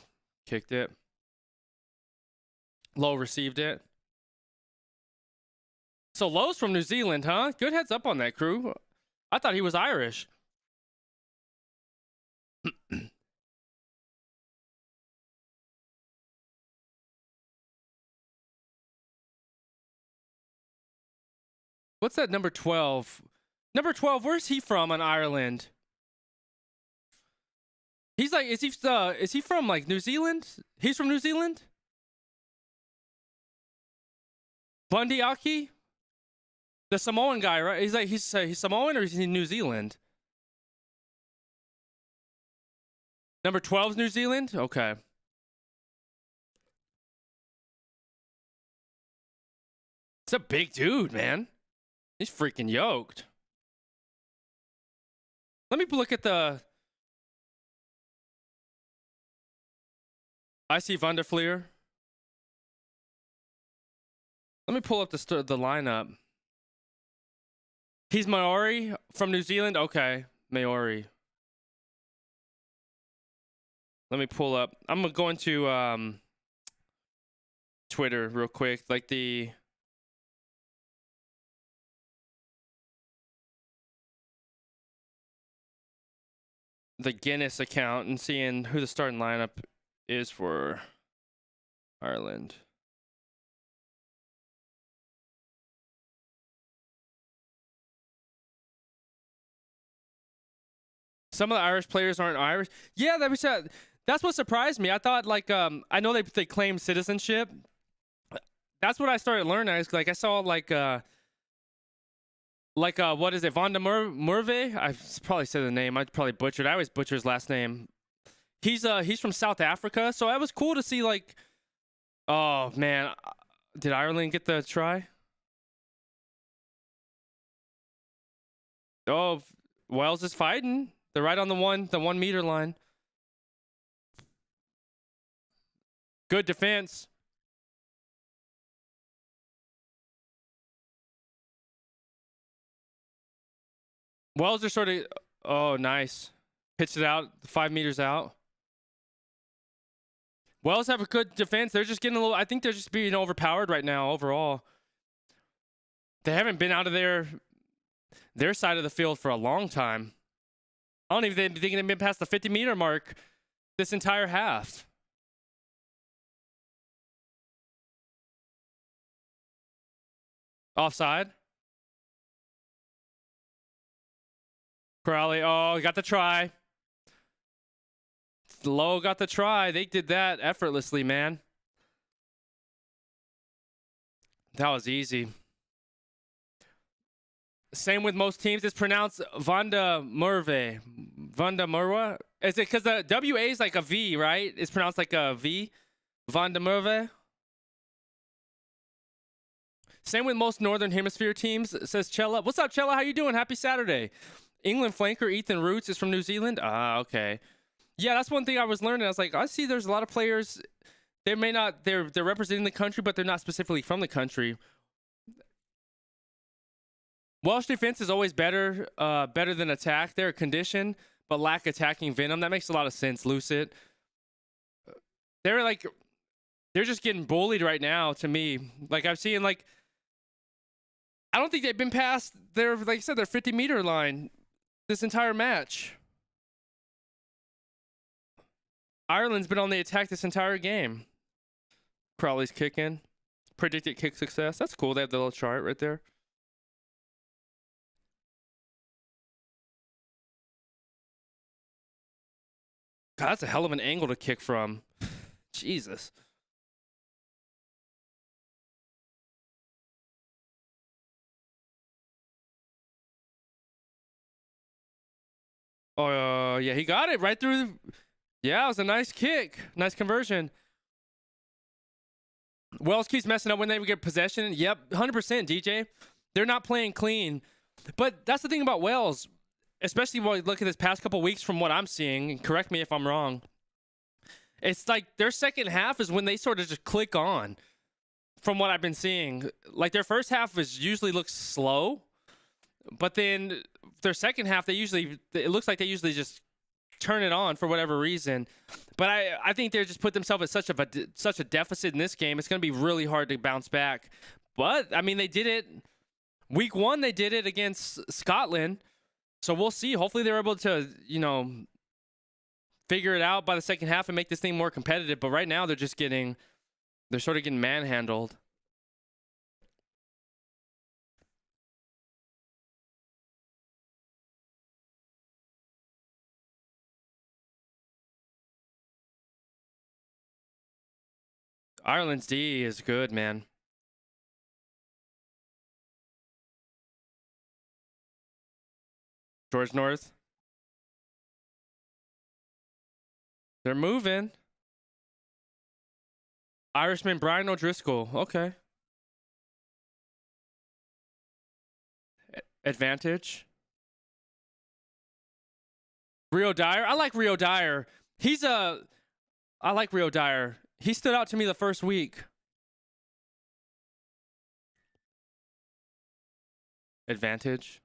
kicked it. Low received it. So Lowe's from New Zealand, huh? Good heads up on that, Qrew. I thought he was Irish. What's that number 12? Number 12, where's he from in Ireland? He's like, is he from like New Zealand? He's from New Zealand? Bundy Aki? The Samoan guy, right? He's like, he's Samoan or is he New Zealand? Number 12's New Zealand? Okay. It's a big dude, man. He's freaking yoked. Let me look at the... I see Van der Fleer. Let me pull up the lineup. He's Maori from New Zealand? Okay, Maori. Let me pull up. I'm going to go into Twitter real quick. Like the Guinness account and seeing who the starting lineup is for Ireland. Some of the Irish players aren't Irish. Yeah, that's what surprised me. I thought like I know they claim citizenship. That's what I started learning. I saw like what is it? Van der Merwe? I probably said the name. I probably butchered. I always butcher his last name. He's from South Africa, so that was cool to see. Like, oh man, did Ireland get the try? Oh, Wales is fighting. They're right on the 1 meter line. Good defense. Wales are sort of, oh, nice. Pitched it out, 5 meters out. Wales have a good defense. They're just getting a little, I think they're just being overpowered right now overall. They haven't been out of their side of the field for a long time. I don't even think they've been past the 50-meter mark this entire half. Offside. Crowley, oh, got the try. Low got the try. They did that effortlessly, man. That was easy. Same with most teams. It's pronounced Van der Merwe. Van der Merwe? Is it because the WA is like a V, right? It's pronounced like a V. Van der Merwe. Same with most Northern Hemisphere teams, says Chella. What's up, Chella? How you doing? Happy Saturday. England flanker Ethan Roots is from New Zealand. Ah, okay. Yeah, that's one thing I was learning. I was like, I see there's a lot of players. They may not, they're representing the country, but they're not specifically from the country. Welsh defense is always better than attack. They're conditioned, but lack attacking venom. That makes a lot of sense, Lucid. They're just getting bullied right now to me. Like I've seen like, I don't think they've been past their, like I said, their 50-meter line this entire match. Ireland's been on the attack this entire game. Crowley's kicking. Predicted kick success. That's cool. They have the little chart right there. God, that's a hell of an angle to kick from. Jesus. Oh, yeah, he got it right through. Yeah, it was a nice kick. Nice conversion. Wells keeps messing up when they get possession. Yep, 100%, DJ. They're not playing clean. But that's the thing about Wales, especially when we look at this past couple weeks from what I'm seeing, and correct me if I'm wrong. It's like their second half is when they sort of just click on from what I've been seeing. Like their first half usually looks slow, but then their second half, it looks like they usually just turn it on for whatever reason. But I think they just put themselves at such a deficit in this game. It's going to be really hard to bounce back. But I mean, they did it. Week 1, they did it against Scotland. So we'll see. Hopefully they're able to, figure it out by the second half and make this thing more competitive. But right now they're sort of getting manhandled. Ireland's D is good, man. George North. They're moving. Irishman Brian O'Driscoll. Okay. Advantage. Rio Dyer. I like Rio Dyer. I like Rio Dyer. He stood out to me the first week. Advantage.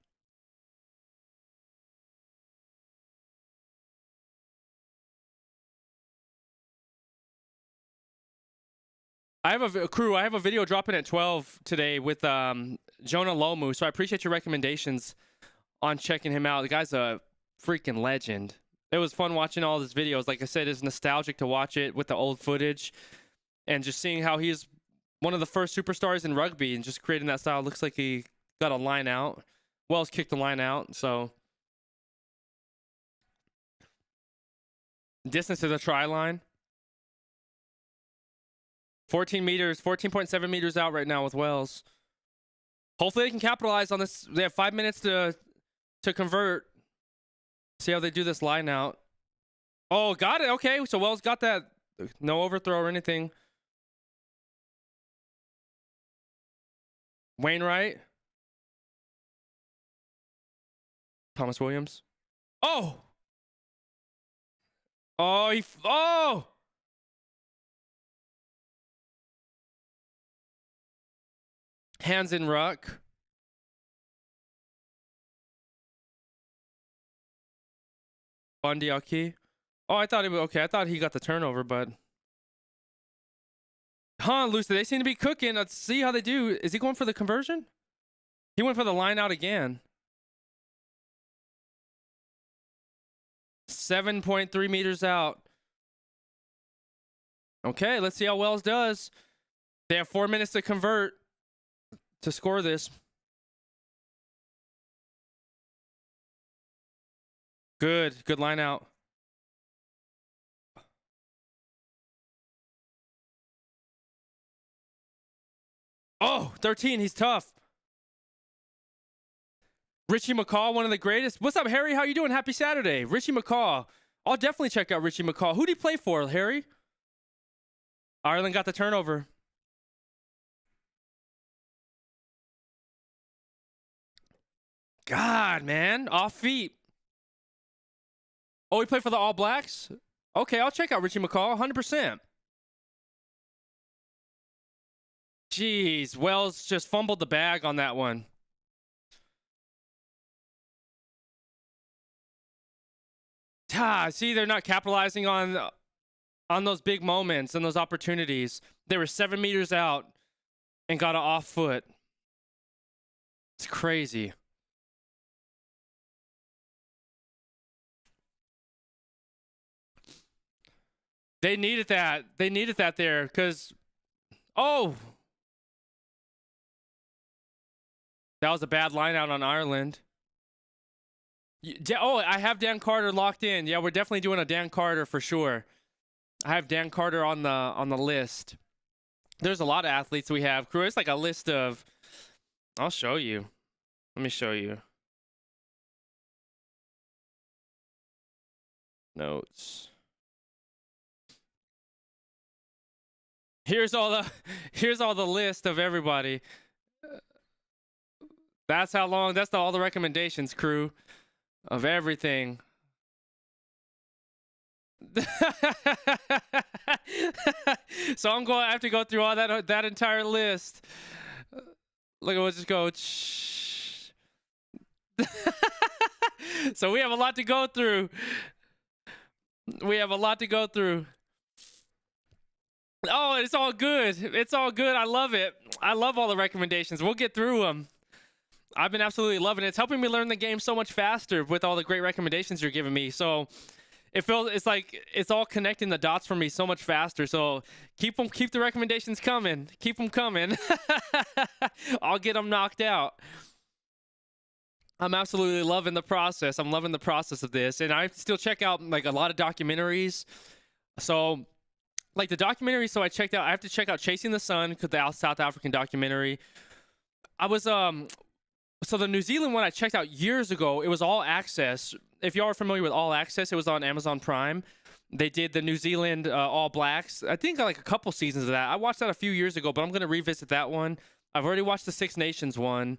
I have a Qrew. I have a video dropping at 12 today with Jonah Lomu. So I appreciate your recommendations on checking him out. The guy's a freaking legend. It was fun watching all his videos. Like I said, it's nostalgic to watch it with the old footage and just seeing how he's one of the first superstars in rugby and just creating that style. Looks like he got a line out. Wells kicked the line out. So distance to the try line. 14 meters, 14.7 meters out right now with Wells. Hopefully they can capitalize on this. They have 5 minutes to convert. See how they do this line out. Oh, got it. Okay, so Wells got that. No overthrow or anything. Wainwright. Thomas Williams. Oh! Oh, oh! Hands in ruck. Bondiaki. Oh, I thought it was okay. I thought he got the turnover, but Lucy, they seem to be cooking. Let's see how they do. Is he going for the conversion? He went for the line out again. 7.3 meters out. Okay, let's see how Wells does. They have 4 minutes to convert to score this. Good line out. Oh, 13, he's tough. Richie McCaw, one of the greatest. What's up, Harry? How you doing? Happy Saturday. Richie McCaw. I'll definitely check out Richie McCaw. Who did he play for, Harry? Ireland got the turnover. God, man. Off feet. Oh, he played for the All Blacks? Okay, I'll check out Richie McCaw, 100%. Jeez, Wells just fumbled the bag on that one. See, they're not capitalizing on those big moments and those opportunities. They were 7 meters out and got an off foot. It's crazy. They needed that. They needed that there because, oh, that was a bad line out on Ireland. Oh, I have Dan Carter locked in. Yeah, we're definitely doing a Dan Carter for sure. I have Dan Carter on the list. There's a lot of athletes we have. Qrew, it's like a list of. I'll show you. Let me show you. Notes. Here's all the list of everybody. That's how long. That's all the recommendations, Qrew, of everything. So I'm going to have to go through all that entire list. Look, we'll just go. So we have a lot to go through. We have a lot to go through. Oh, it's all good. It's all good. I love it. I love all the recommendations. We'll get through them. I've been absolutely loving it. It's helping me learn the game so much faster with all the great recommendations you're giving me. So it's like it's all connecting the dots for me so much faster. So keep the recommendations coming. Keep them coming. I'll get them knocked out. I'm absolutely loving the process. I'm loving the process of this, and I still check out like a lot of documentaries. So like the documentary, so I have to check out Chasing the Sun, because the South African documentary. I was so the New Zealand one I checked out years ago. It was All Access. If y'all are familiar with All Access, it was on Amazon Prime. They did the New Zealand All Blacks. I think like a couple seasons of that. I watched that a few years ago, but I'm gonna revisit that one. I've already watched the Six Nations one.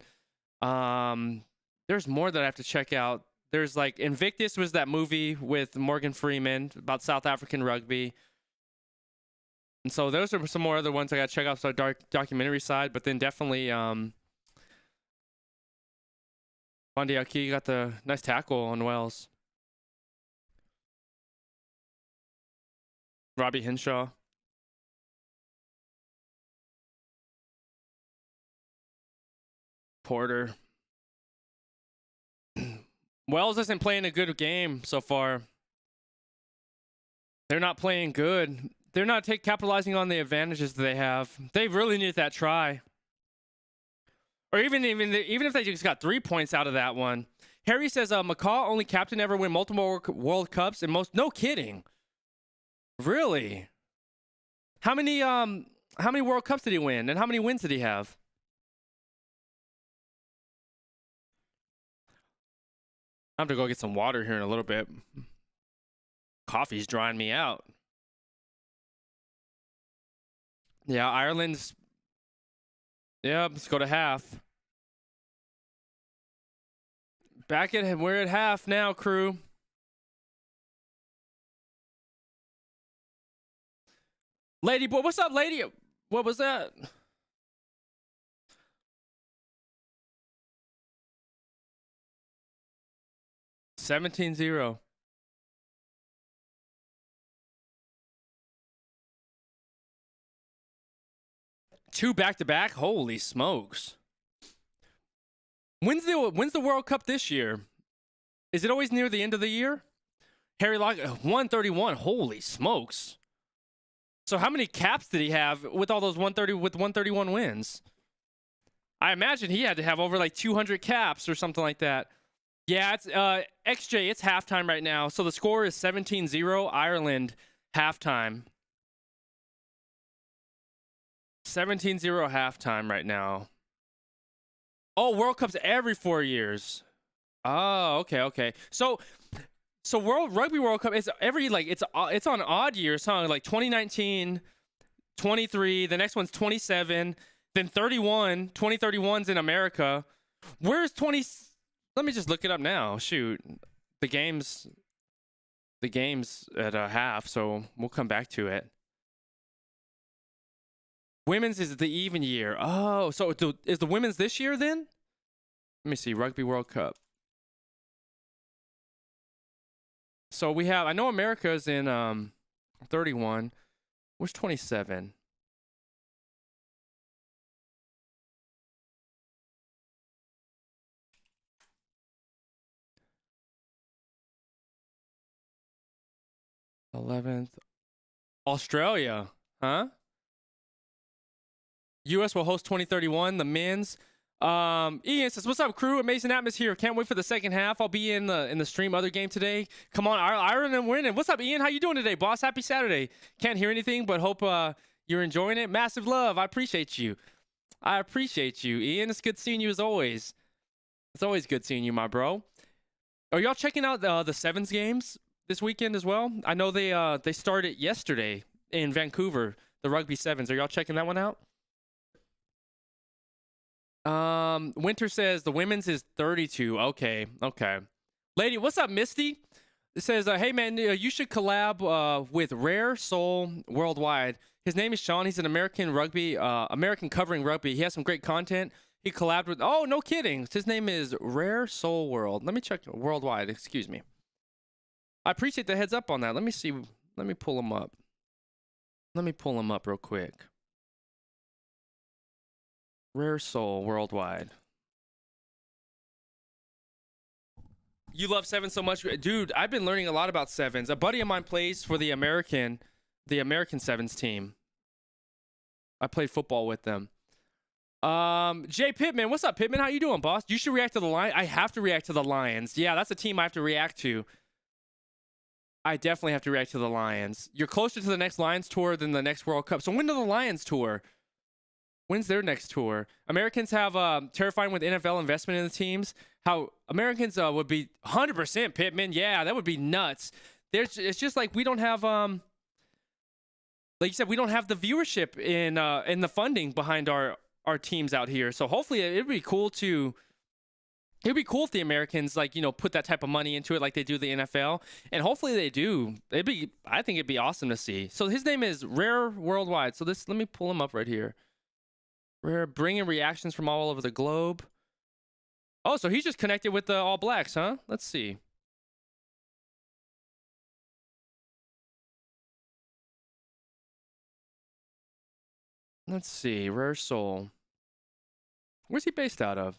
There's more that I have to check out. There's like Invictus was that movie with Morgan Freeman about South African rugby. And so those are some more other ones I got to check out. So documentary side, but then definitely Bandiaki got the nice tackle on Wells. Robbie Henshaw. Porter. Wells isn't playing a good game so far. They're not playing good. They're not capitalizing on the advantages that they have. They really need that try. Or even if they just got 3 points out of that one. Harry says, McCaw, only captain ever win multiple World Cups and most. No kidding. Really? How many World Cups did he win, and how many wins did he have? I have to go get some water here in a little bit. Coffee's drying me out. Yeah, Ireland's. Yeah, let's go to half. We're at half now, Qrew. Lady boy, what's up, lady? What was that? $17-0. Two back-to-back? Holy smokes. When's the World Cup this year? Is it always near the end of the year? Harry Lock 131. Holy smokes. So how many caps did he have with all those 131 wins? I imagine he had to have over like 200 caps or something like that. Yeah, it's XJ, it's halftime right now. So the score is 17-0 Ireland halftime. 17-0 halftime right now. Oh, World Cup's every 4 years. Oh, okay. So Rugby World Cup is every it's on odd years, huh? Like 2019, 23, the next one's 27, then 31, 2031's in America. Where's 20? Let me just look it up now. Shoot. The game's at a half, so we'll come back to it. Women's is the even year. Oh, so is the women's this year then? Let me see. Rugby World Cup. So we have, I know America's in 31. Where's 27? Australia, huh? U.S. will host 2031. The men's. Ian says, "What's up, Qrew? Amazing atmosphere. Can't wait for the second half. I'll be in the stream other game today. Come on, Ireland winning. What's up, Ian? How you doing today, boss? Happy Saturday. Can't hear anything, but hope you're enjoying it. Massive love. I appreciate you. Ian. It's good seeing you as always. It's always good seeing you, my bro. Are y'all checking out the sevens games this weekend as well? I know they started yesterday in Vancouver. The rugby sevens. Are y'all checking that one out? Winter says the women's is 32. Okay. Lady, what's up, Misty? It says, hey man, you should collab with Rare Soul Worldwide. His name is Sean. He's an American covering rugby. He has some great content. He collabed with, oh, no kidding. His name is Rare Soul World. Let me check Worldwide. Excuse me. I appreciate the heads up on that. Let me see. Let me pull him up. Let me pull him up real quick. Rare Soul Worldwide. You love sevens so much. Dude, I've been learning a lot about sevens. A buddy of mine plays for the American sevens team. I played football with them. Jay Pittman, what's up, Pittman? How you doing, boss? You should react to the Lions. I have to react to the Lions. Yeah, that's a team I have to react to. I definitely have to react to the Lions. You're closer to the next Lions tour than the next World Cup. So when do the Lions tour? When's their next tour? Americans have terrifying with NFL investment in the teams. How Americans would be 100% Pittman. Yeah, that would be nuts. It's just like we don't have like you said, we don't have the viewership in the funding behind our teams out here. So hopefully it'd be cool if the Americans put that type of money into it like they do the NFL, and hopefully they do. I think it'd be awesome to see. So his name is Rare Worldwide. So let me pull him up right here. Rare, bringing reactions from all over the globe. Oh, so he's just connected with the All Blacks, huh? Let's see. Let's see, Rare Soul. Where's he based out of?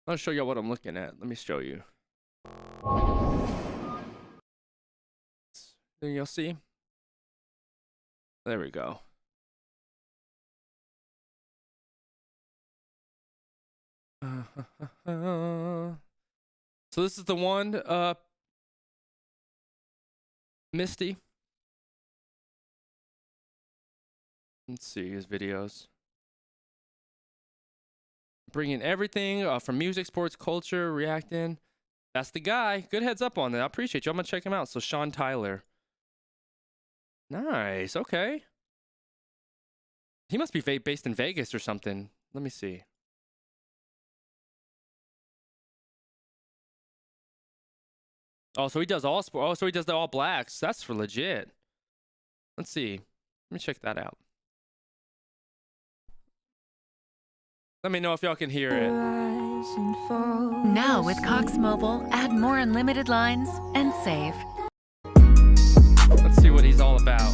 I'll show you what I'm looking at. Let me show you. Then you'll see. There we go. So this is the one, Misty. Let's see his videos. Bringing everything from music, sports, culture, reacting. That's the guy. Good heads up on that. I appreciate you. I'm going to check him out. So Sean Tyler. Nice. Okay. He must be based in Vegas or something. Let me see. Oh, so he does all sport. Oh, so he does the All Blacks. That's for legit. Let's see. Let me check that out. Let me know if y'all can hear it. Now with Cox Mobile, add more unlimited lines and save. Let's see what he's all about.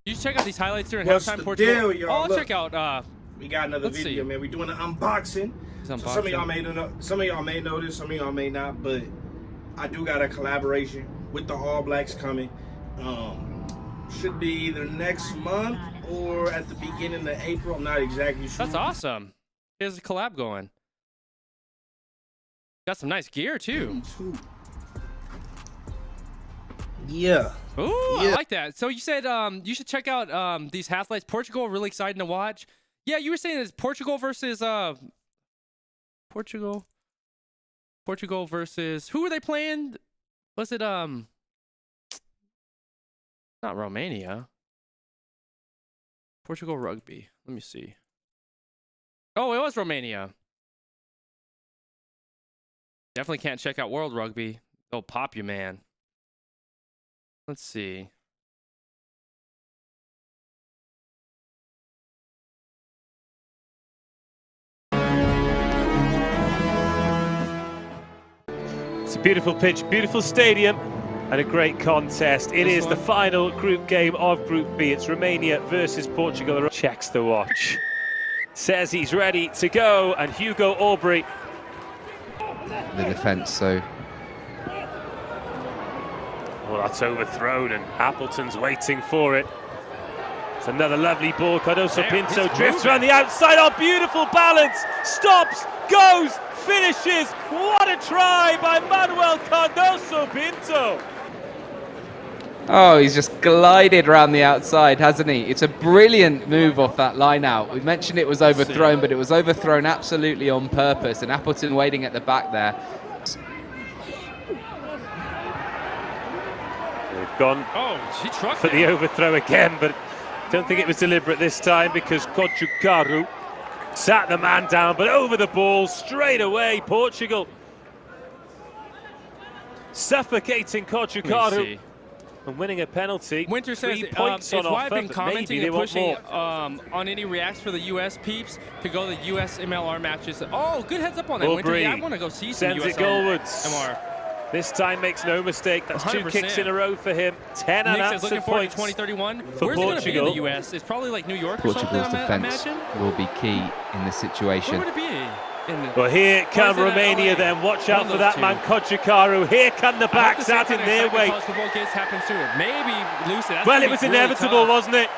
You check out these highlights during halftime Portugal. Deal, y'all? I'll check out. We got another video, man. We're doing an unboxing. So some of y'all may know this, some of y'all may not, but I do got a collaboration with the All Blacks coming. Should be either next month or at the beginning of April. I'm not exactly sure. That's awesome. Here's a collab going. Got some nice gear too. Yeah. Ooh, yeah. I like that. So you said you should check out these highlights. Portugal, really exciting to watch. Yeah, you were saying it's Portugal versus Portugal versus who were they playing? Was it not Romania? Portugal Rugby. Let me see. Oh, it was Romania. Definitely can't check out World Rugby. They'll pop you, man. Let's see. It's a beautiful pitch, beautiful stadium, and a great contest. It is the final group game of Group B. It's Romania versus Portugal. Checks the watch. Says he's ready to go, and Hugo Aubrey. The defence, so. Well, that's overthrown, and Appleton's waiting for it. It's another lovely ball. Cardoso Pinto drifts around the outside. Oh, beautiful balance. Stops, goes, finishes. What a try by Manuel Cardoso Pinto. Oh, he's just glided around the outside, hasn't he? It's a brilliant move off that line out. We mentioned it was overthrown, but it was overthrown absolutely on purpose, and Appleton waiting at the back there. They've gone for the overthrow again, but don't think it was deliberate this time because Qrew sat the man down, but over the ball straight away. Portugal suffocating Qrew and winning a penalty. Winter says it's why I've been commenting and pushing on any reacts for the U.S. peeps to go to the U.S. MLR matches. Oh, good heads up on that, Winter. Yeah, I want to go see some U.S. MLR. This time makes no mistake. That's 2 100%. kicks in a row for him. 10 Nick says unanswered looking forward to points 2031. for Where's it going to be in the Portugal. U.S.? It's probably like New York or Portugal's something, I defence imagine. will be key in this situation. Where would it be? Well, here come is it at Romania LA? then. Watch One out of for those that man, two. Qrew. Here come the I hope backs the out same in kind of their exciting way. college football games happen sooner. Maybe Lucid. Well, it was inevitable, wasn't it?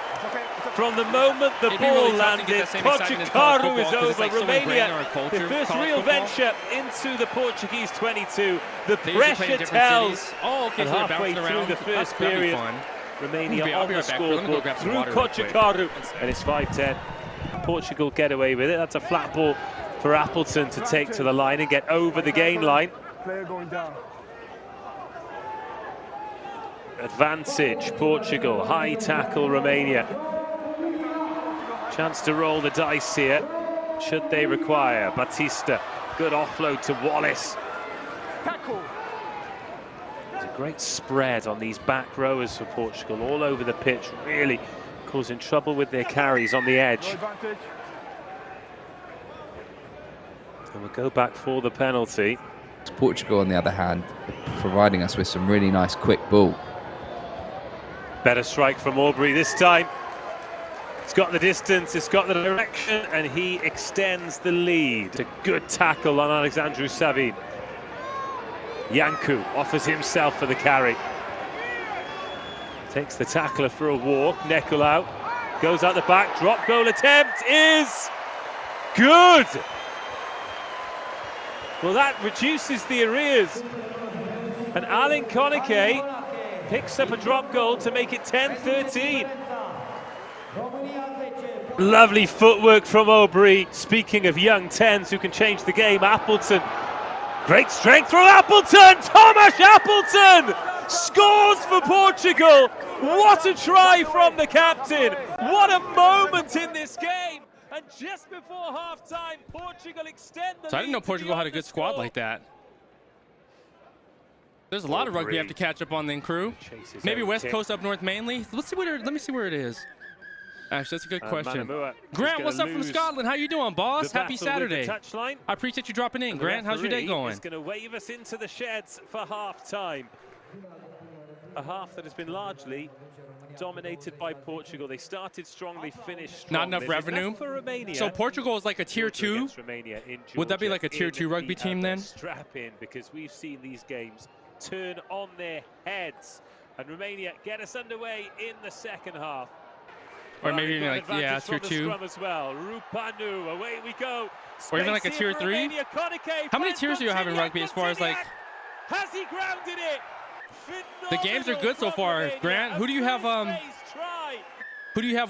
From the moment the It'd be ball really tough to get landed, that same excitement as college Qrew is football 'cause it's over. like so ingrained in Romania, our culture, the first college real football. venture into the Portuguese 22. The They usually play in pressure different tells. cities. Oh, okay, And so they're halfway bouncing through around. the first That'd be period, fun. Romania I'll on be the right back. Let me go scoreboard grab some through water real quick. Qrew, and it's 5-10. Portugal get away with it. That's a flat ball for Appleton to take to the line and get over the gain line. Advantage Portugal, high tackle Romania. Chance to roll the dice here, should they require. Batista, good offload to Wallace. There's a great spread on these back rowers for Portugal, all over the pitch, really causing trouble with their carries on the edge. And we'll go back for the penalty. Portugal, on the other hand, providing us with some really nice quick ball. Better strike from Aubrey this time. It's got the distance, it's got the direction, and he extends the lead. A good tackle on Alexandru Savin. Yanku offers himself for the carry. Takes the tackler for a walk. Neckel out. Goes out the back. Drop goal attempt is good. Well, that reduces the arrears. And Alan Konike picks up a drop goal to make it 10-13. Lovely footwork from Aubrey. Speaking of young 10s who can change the game, Appleton. Great strength from Appleton. Thomas Appleton scores for Portugal. What a try from the captain. What a moment in this game. And just before half-time, Portugal extend the lead. So I didn't know Portugal had a good squad like that. There's a lot of rugby you have to catch up on then, Qrew. Maybe West Coast up north mainly. Let me see where it is. Actually, that's a good question. Grant, what's up from Scotland? How you doing, boss? Happy Saturday. I appreciate you dropping in. Grant, how's your day going? He's going to wave us into the sheds for half-time. A half that has been largely dominated by Portugal. They started strong, they finished strong. Not enough revenue for Romania. So Portugal is like a tier 2. Would that be like a tier 2 rugby team then? Strap in, because we've seen these games turn on their heads. And Romania get us underway in the second half. Or maybe even like, yeah, tier 2. As well. Rupanu, away we go. Or even like a tier 3. How many tiers do you have in rugby as far as like... Has he grounded it? The games are good so far. Grant, who do you have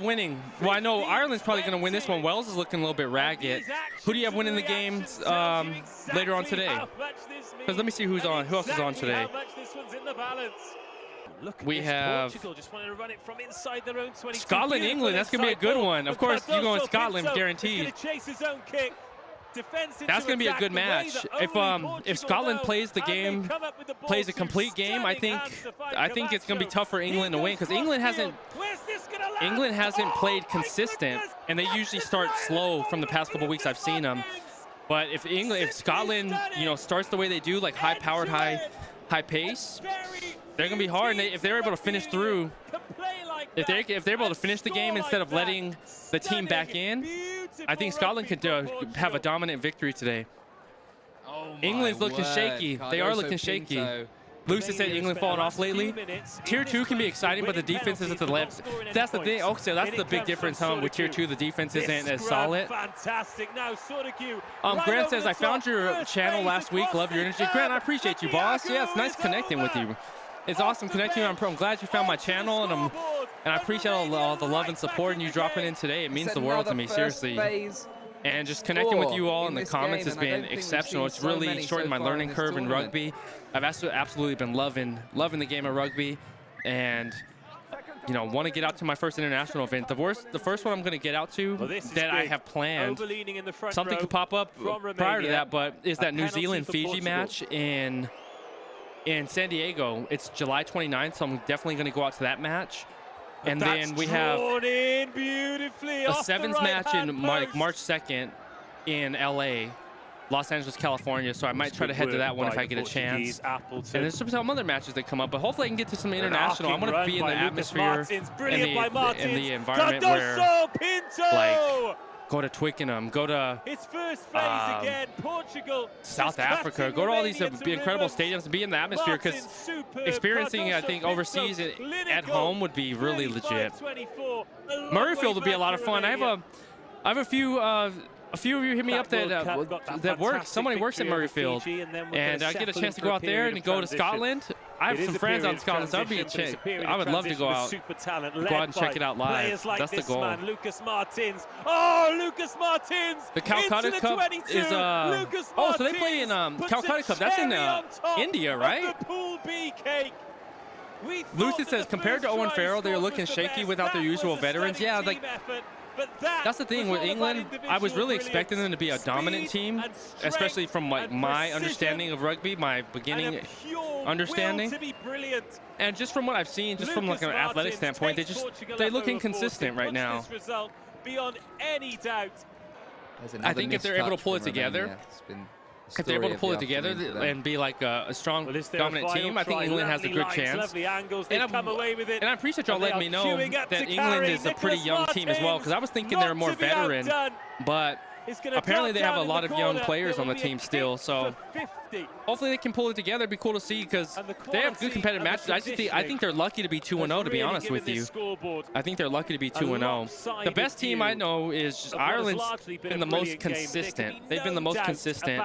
winning? Well, I know Ireland's probably going to win this one. Wales is looking a little bit ragged. Who do you have winning the games later on today? Because let me see who else is on today. We have Scotland, England. That's going to be a good one. Of course, you go in Scotland, guaranteed. That's going to be a good match. If Scotland plays the game, plays a complete game, I think it's going to be tough for England to win, because England hasn't played consistent, and they usually start slow from the past couple weeks I've seen them. But if Scotland, starts the way they do, like high-powered, high pace, they're going to be hard. And if they're able to finish through, if they're able to finish the game instead of letting the team back in, I think Scotland could have a dominant victory today. England's looking shaky. They are looking shaky. Lucy said England falling off lately. Tier 2 can be exciting, but the defense is at the left. That's the thing. Okay, that's the big difference, with Tier 2. The defense isn't as solid. Grant says, I found your channel last week. Love your energy. Grant, I appreciate you, boss. Yeah, it's nice connecting with you. It's awesome connecting. I'm glad you found my channel, and I appreciate all the love and support and you dropping in today. It means the world to me, seriously. And just connecting with you all in the comments has been exceptional. It's really shortened my learning curve in rugby. I've absolutely been loving the game of rugby, and want to get out to my first international event. The first one I'm going to get out to that I have planned. Something could pop up prior to that, but is that New Zealand-Fiji match in San Diego. It's July 29th, so I'm definitely going to go out to that match. And then we have a sevens match in March 2nd in LA. Los Angeles, California, so I might try to head to that one if I get a chance. And there's some other matches that come up, but hopefully I can get to some international. I want to be in the atmosphere and the environment where, like, go to Twickenham, go to South Africa, go to all these incredible stadiums and be in the atmosphere, because experiencing, I think, overseas at home would be really legit. Murrayfield would be a lot of fun. I have a few of you hit me up that work. Somebody works at Murrayfield, and I get a chance to go out there and go to Scotland. I have some friends on Scotland, so I would love to go out and check it out live. That's the goal. Lucas Martins. Oh, Lucas Martins! The Calcutta Cup is oh, so they play in Calcutta Cup. That's in India, right? Lucas says compared to Owen Farrell, they're looking shaky without their usual veterans. Yeah, like. That's the thing with England. I was really expecting them to be a dominant team, especially from like my understanding of rugby, my beginning understanding. And just from what I've seen, just from like an athletic standpoint, they look inconsistent right now. Beyond any doubt. I think if they're able to pull it together, if they're able to pull it together and be like a strong, dominant team, I think England has a good chance. And I appreciate y'all letting me know that England is a pretty young team as well, because I was thinking they're more veteran, but apparently they have a lot of young players on the team still. So hopefully they can pull it together. It'd be cool to see, because they have good competitive matches. I think they're lucky to be 2-0, to be honest with you. I think they're lucky to be 2-0. The best team I know is just Ireland's been the most consistent. They've been the most consistent,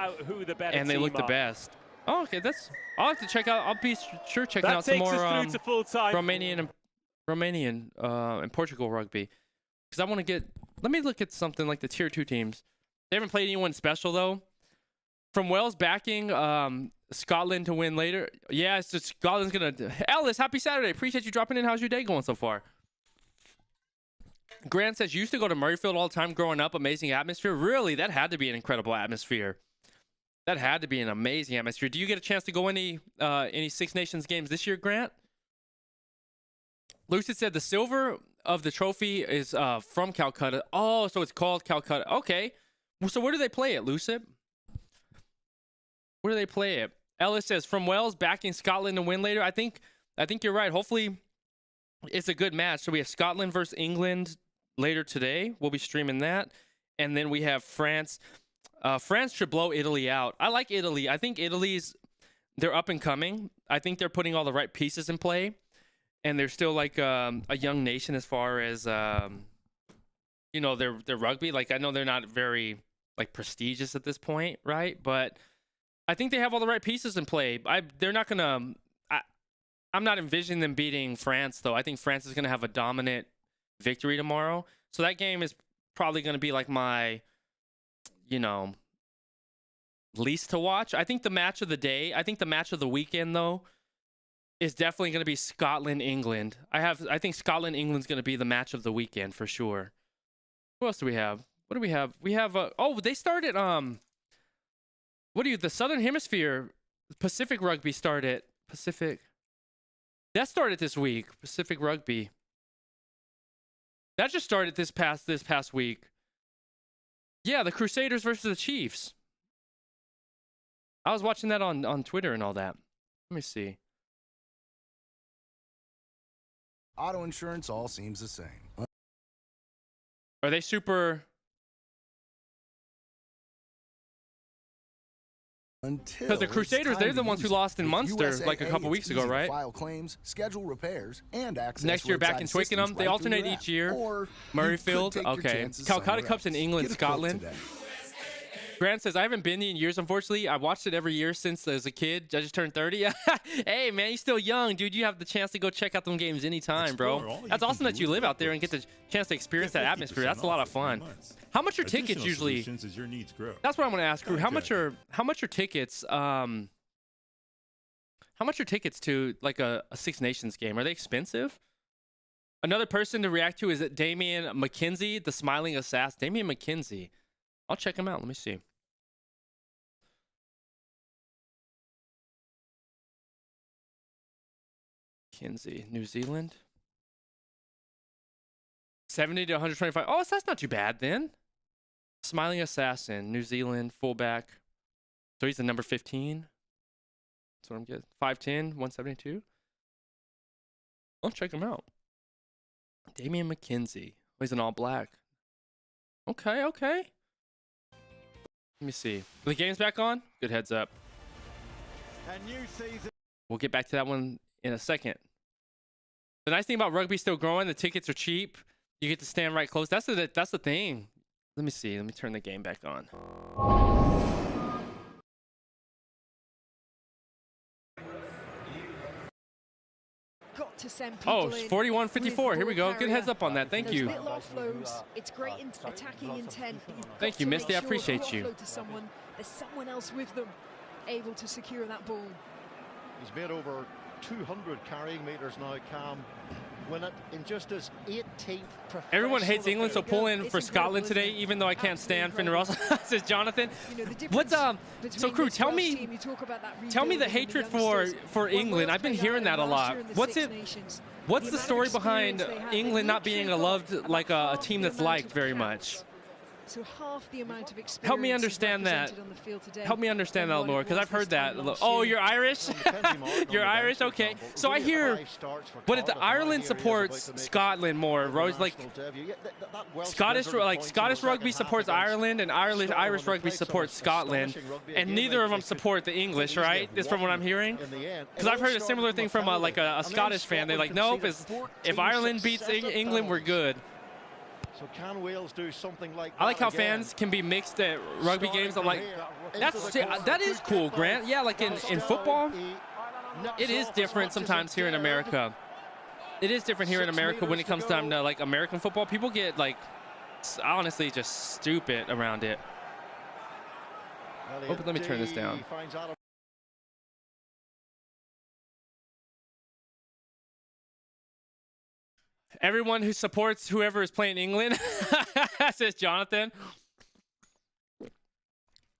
and they look the best. Oh, okay, I'll have to check out. I'll be sure checking out some more Romanian and Portugal rugby, because I want to get. Let me look at something like the tier 2 teams. They haven't played anyone special though. From Wales backing Scotland to win later. Yeah, it's just Scotland's gonna. Ellis, happy Saturday. Appreciate you dropping in. How's your day going so far? Grant says you used to go to Murrayfield all the time growing up. Amazing atmosphere. Really, that had to be an incredible atmosphere. That had to be an amazing atmosphere. Do you get a chance to go any Six Nations games this year, Grant? Lucid said the silver of the trophy is from Calcutta. Oh, so it's called Calcutta. Okay. So where do they play it, Lucid? Where do they play it? Ellis says from Wales backing Scotland to win later. I think you're right. Hopefully it's a good match. So we have Scotland versus England later today. We'll be streaming that. And then we have France. France should blow Italy out. I like Italy. I think they're up and coming. I think they're putting all the right pieces in play. And they're still like a young nation as far as their rugby. Like, I know they're not very like prestigious at this point, right? But I think they have all the right pieces in play. They're not gonna. I'm not envisioning them beating France though. I think France is gonna have a dominant victory tomorrow. So that game is probably gonna be like my, least to watch. I think the match of the day. I think the match of the weekend though is definitely going to be Scotland-England. I think Scotland-England's going to be the match of the weekend for sure. Who else do we have? What do we have? We have they started the Southern Hemisphere Pacific Rugby started. That started this week. Pacific Rugby. That just started this past week. Yeah, the Crusaders versus the Chiefs. I was watching that on Twitter and all that. Let me see. Auto insurance all seems the same. Are they super? Because the Crusaders, they're the ones who lost in Munster like a couple weeks ago, right? File claims, schedule repairs, and access next year back in Twickenham. They alternate each year. Murrayfield, okay. Calcutta Cup's in England, Scotland. Grant says, I haven't been in years, unfortunately. I watched it every year since as a kid. I just turned 30. Hey, man, you're still young, dude. You have the chance to go check out them games anytime, bro. That's awesome that you live out there and get the chance to experience that atmosphere. That's a lot of fun. How much are tickets usually? As your needs grow. That's what I want to ask, Qrew. How much are tickets? How much are tickets to like a Six Nations game? Are they expensive? Another person to react to is Damien McKenzie, the smiling assassin. Damien McKenzie. I'll check him out. Let me see. Kinsey, New Zealand. 70 to 125. Oh, so that's not too bad then. Smiling Assassin, New Zealand, fullback. So he's the number 15. That's what I'm getting. 5'10", 172. I'll check him out. Damian McKenzie. Oh, he's an all black. Okay, okay. Let me see. The game's back on? Good heads up. We'll get back to that one in a second. The nice thing about rugby still growing, the tickets are cheap. You get to stand right close. That's the thing. Let me see. Let me turn the game back on. Got to send people Oh, 41-54. Here we go. Good heads up on that. Thank you. Little offloads. It's great attacking intent. Thank you, Misty. I appreciate you. To someone, there's someone else with them, able to secure that ball. He's made over 200 carrying meters now, Cam. Win it in just his 18th. Everyone hates England, so pull in for Scotland today, even though I can't stand Finn Russell. Says Jonathan. What's so Qrew? Tell me the hatred for England. I've been hearing that a lot. What's the story behind England not being loved like a team that's liked very much? So half the amount of experience. Help me understand that. Help me understand that, Laura, because I've heard that. Oh, you're Irish? You're Irish? Okay. So I hear, but if Ireland supports Scotland more, like Scottish rugby supports Ireland, and Irish rugby supports Scotland, and neither of them support the English, right? Is from what I'm hearing. Because I've heard a similar thing from a Scottish fan. They're like, nope, if Ireland beats England, we're good. So can Wales do something like that? I like how fans can be mixed at rugby games. I'm like, that is cool, Grant. Yeah, like in football, it is different sometimes here in America. It is different here in America when it comes time to like American football. People get like, honestly, just stupid around it. Oh, but let me turn this down. Everyone who supports whoever is playing England, says Jonathan.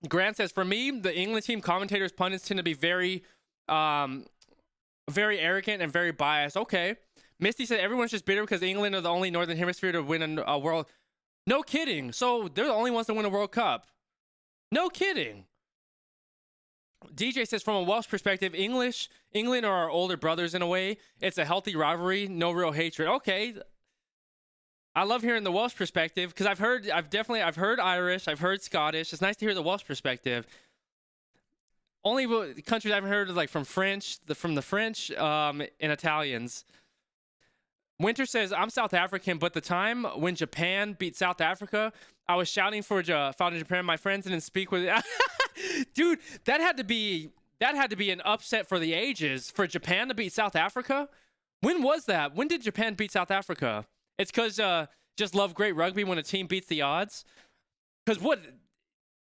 Grant says, for me, the England team commentators, pundits tend to be very arrogant and very biased. Okay. Misty said, everyone's just bitter because England are the only Northern Hemisphere to win a world. No kidding. So they're the only ones to win a World Cup. No kidding. DJ says, from a Welsh perspective, England are our older brothers in a way. It's a healthy rivalry, no real hatred. Okay. I love hearing the Welsh perspective because I've heard Irish, I've heard Scottish. It's nice to hear the Welsh perspective. Only countries I've heard is like from the French and Italians. Winter says, I'm South African, but the time when Japan beat South Africa, I was shouting for Japan. My friends didn't speak with it. Dude, that had to be an upset for the ages for Japan to beat South Africa. When was that? When did Japan beat South Africa? It's because just love great rugby when a team beats the odds. Because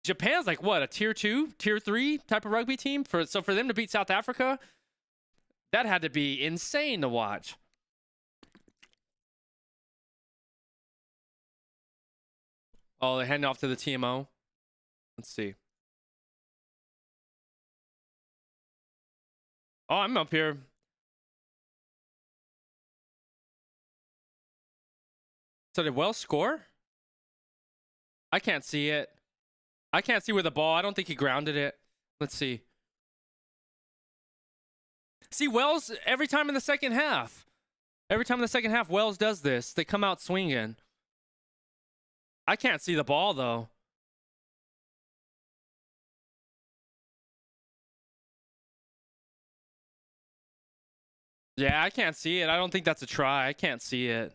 Japan's like what, a tier 2, tier 3 type of rugby team? So for them to beat South Africa, that had to be insane to watch. Oh, they're heading off to the TMO. Let's see. Oh, I'm up here. So did Wells score? I can't see it. I can't see where the ball. I don't think he grounded it. Let's see. See, Wells, every time in the second half. Every time in the second half, Wells does this. They come out swinging. I can't see the ball, though. Yeah, I can't see it. I don't think that's a try. I can't see it.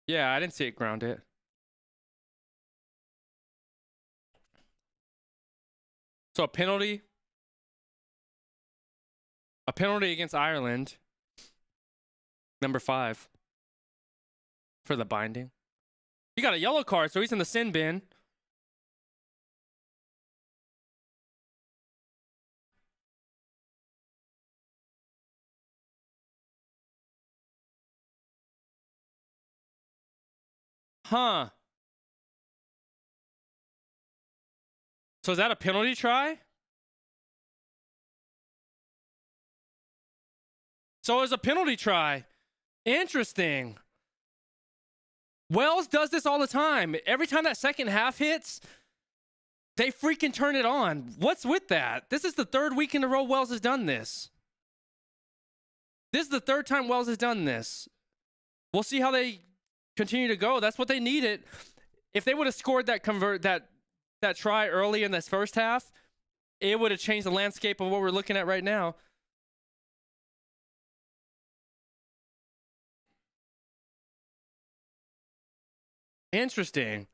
Yeah, I didn't see it ground it. So a penalty against Ireland, number 5, for the binding. He got a yellow card, so he's in the sin bin. Huh. So is that a penalty try? So it was a penalty try. Interesting. Wells does this all the time. Every time that second half hits, they freaking turn it on. What's with that? This is the third week in a row Wells has done this. This is the third time Wells has done this. We'll see how they continue to go. That's what they needed. If they would have scored that try early in this first half, it would have changed the landscape of what we're looking at right now. Interesting.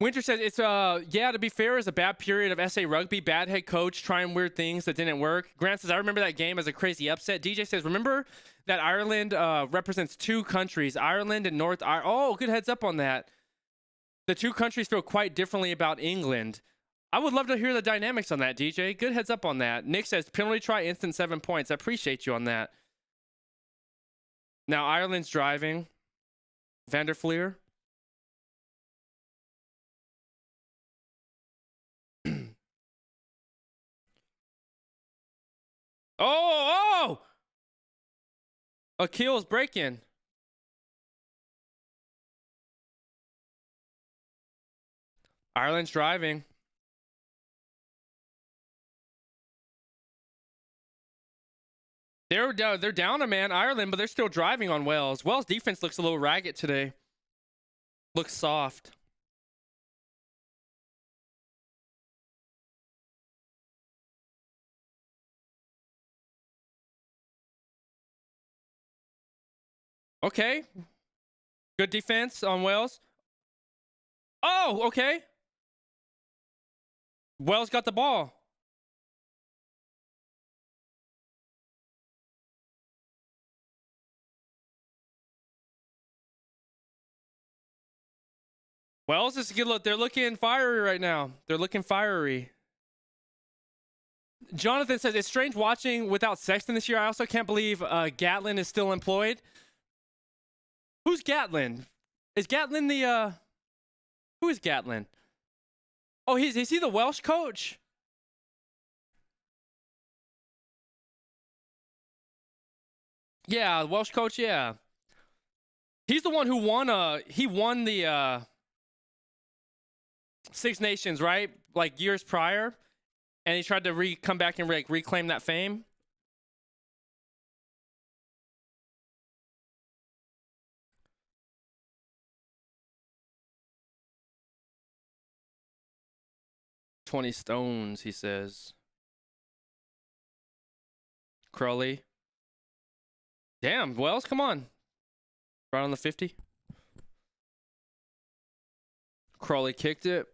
Winter says it's yeah, to be fair, it's a bad period of SA Rugby, bad head coach, trying weird things that didn't work. Grant says, I remember that game as a crazy upset. DJ says, remember that Ireland represents two countries, Ireland and North Ireland. Oh, good heads up on that. The two countries feel quite differently about England. I would love to hear the dynamics on that, DJ. Good heads up on that. Nick says, penalty try, instant 7 points. I appreciate you on that. Now, Ireland's driving. Vanderfleer. Oh! Akil's breaking. Ireland's driving. They're down a man, Ireland, but they're still driving on Wales. Wales' defense looks a little ragged today. Looks soft. Okay. Good defense on Wales. Oh, okay. Wales got the ball. Wales is a good look. They're looking fiery right now. They're looking fiery. Jonathan says, it's strange watching without Sexton this year. I also can't believe Gatlin is still employed. Who's Gatlin? Is Gatlin the who is Gatlin? Oh, is he the Welsh coach? Yeah, Welsh coach, yeah. He's the one who won he won the Six Nations, right? Like years prior, and he tried to come back and reclaim that fame. $20 stones, he says. Crowley. Damn, Wells, come on. Right on the 50. Crowley kicked it.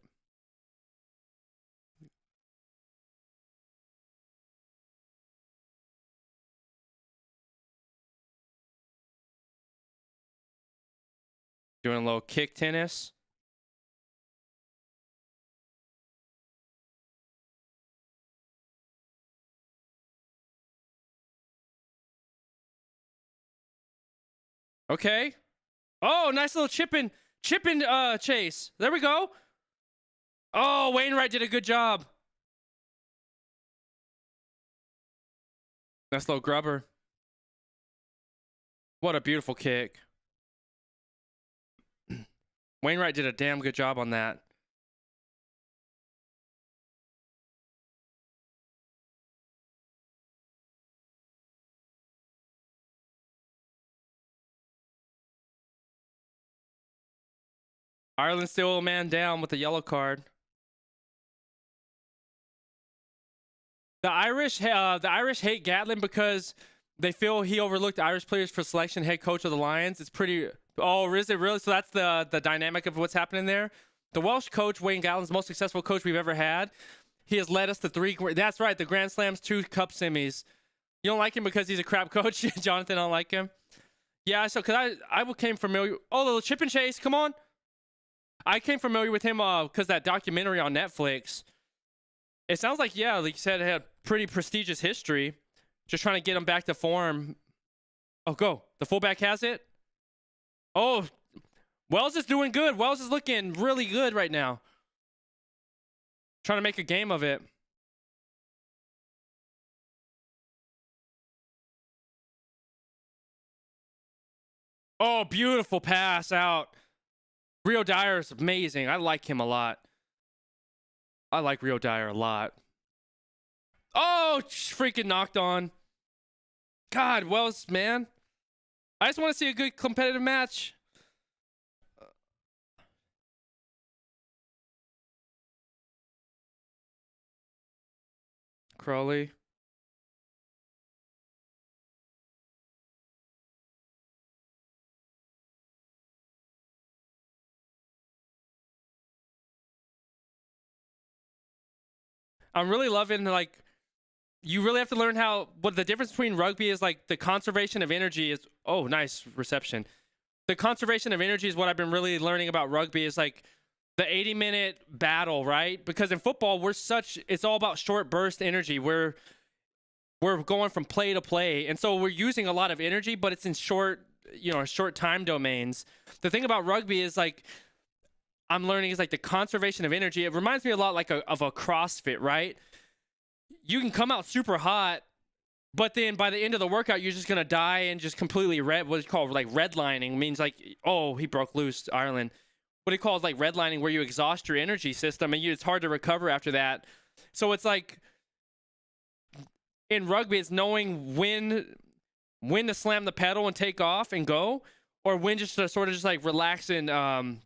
Doing a little kick tennis. Okay. Oh, nice little chipping chase. There we go. Oh, Wainwright did a good job. Nice little grubber. What a beautiful kick. Wainwright did a damn good job on that. Ireland still a man down with the yellow card. The Irish hate Gatlin because they feel he overlooked Irish players for selection. Head coach of the Lions. It's pretty. Oh, is it really? So that's the dynamic of what's happening there. The Welsh coach, Wayne Gatlin's the most successful coach we've ever had. He has led us to 3. That's right, the Grand Slams, 2 Cup semis. You don't like him because he's a crap coach, Jonathan. I don't like him. Yeah, so because I became familiar. Oh, the chip and chase. Come on. I came familiar with him because that documentary on Netflix. It sounds like, yeah, like you said, it had pretty prestigious history. Just trying to get him back to form. Oh, go. The fullback has it. Oh, Wells is doing good. Wells is looking really good right now. Trying to make a game of it. Oh, beautiful pass out. Rio Dyer is amazing. I like him a lot. I like Rio Dyer a lot. Oh, freaking knocked on. God, Wells, man. I just want to see a good competitive match. Crawley. I'm really loving, like, you really have to learn what the difference between rugby is, like, the conservation of energy is, oh, nice reception. The conservation of energy is what I've been really learning about rugby is, like, the 80-minute battle, right? Because in football, it's all about short burst energy. We're going from play to play. And so we're using a lot of energy, but it's in short time domains. The thing about rugby is, like, I'm learning is, like, the conservation of energy. It reminds me a lot of a CrossFit, right? You can come out super hot, but then by the end of the workout, you're just going to die and just completely what's called, like, redlining. Means, like, oh, he broke loose, Ireland. What he calls, like, redlining, where you exhaust your energy system and it's hard to recover after that. So it's like, in rugby, it's knowing when to slam the pedal and take off and go, or when just to sort of just, like, relax and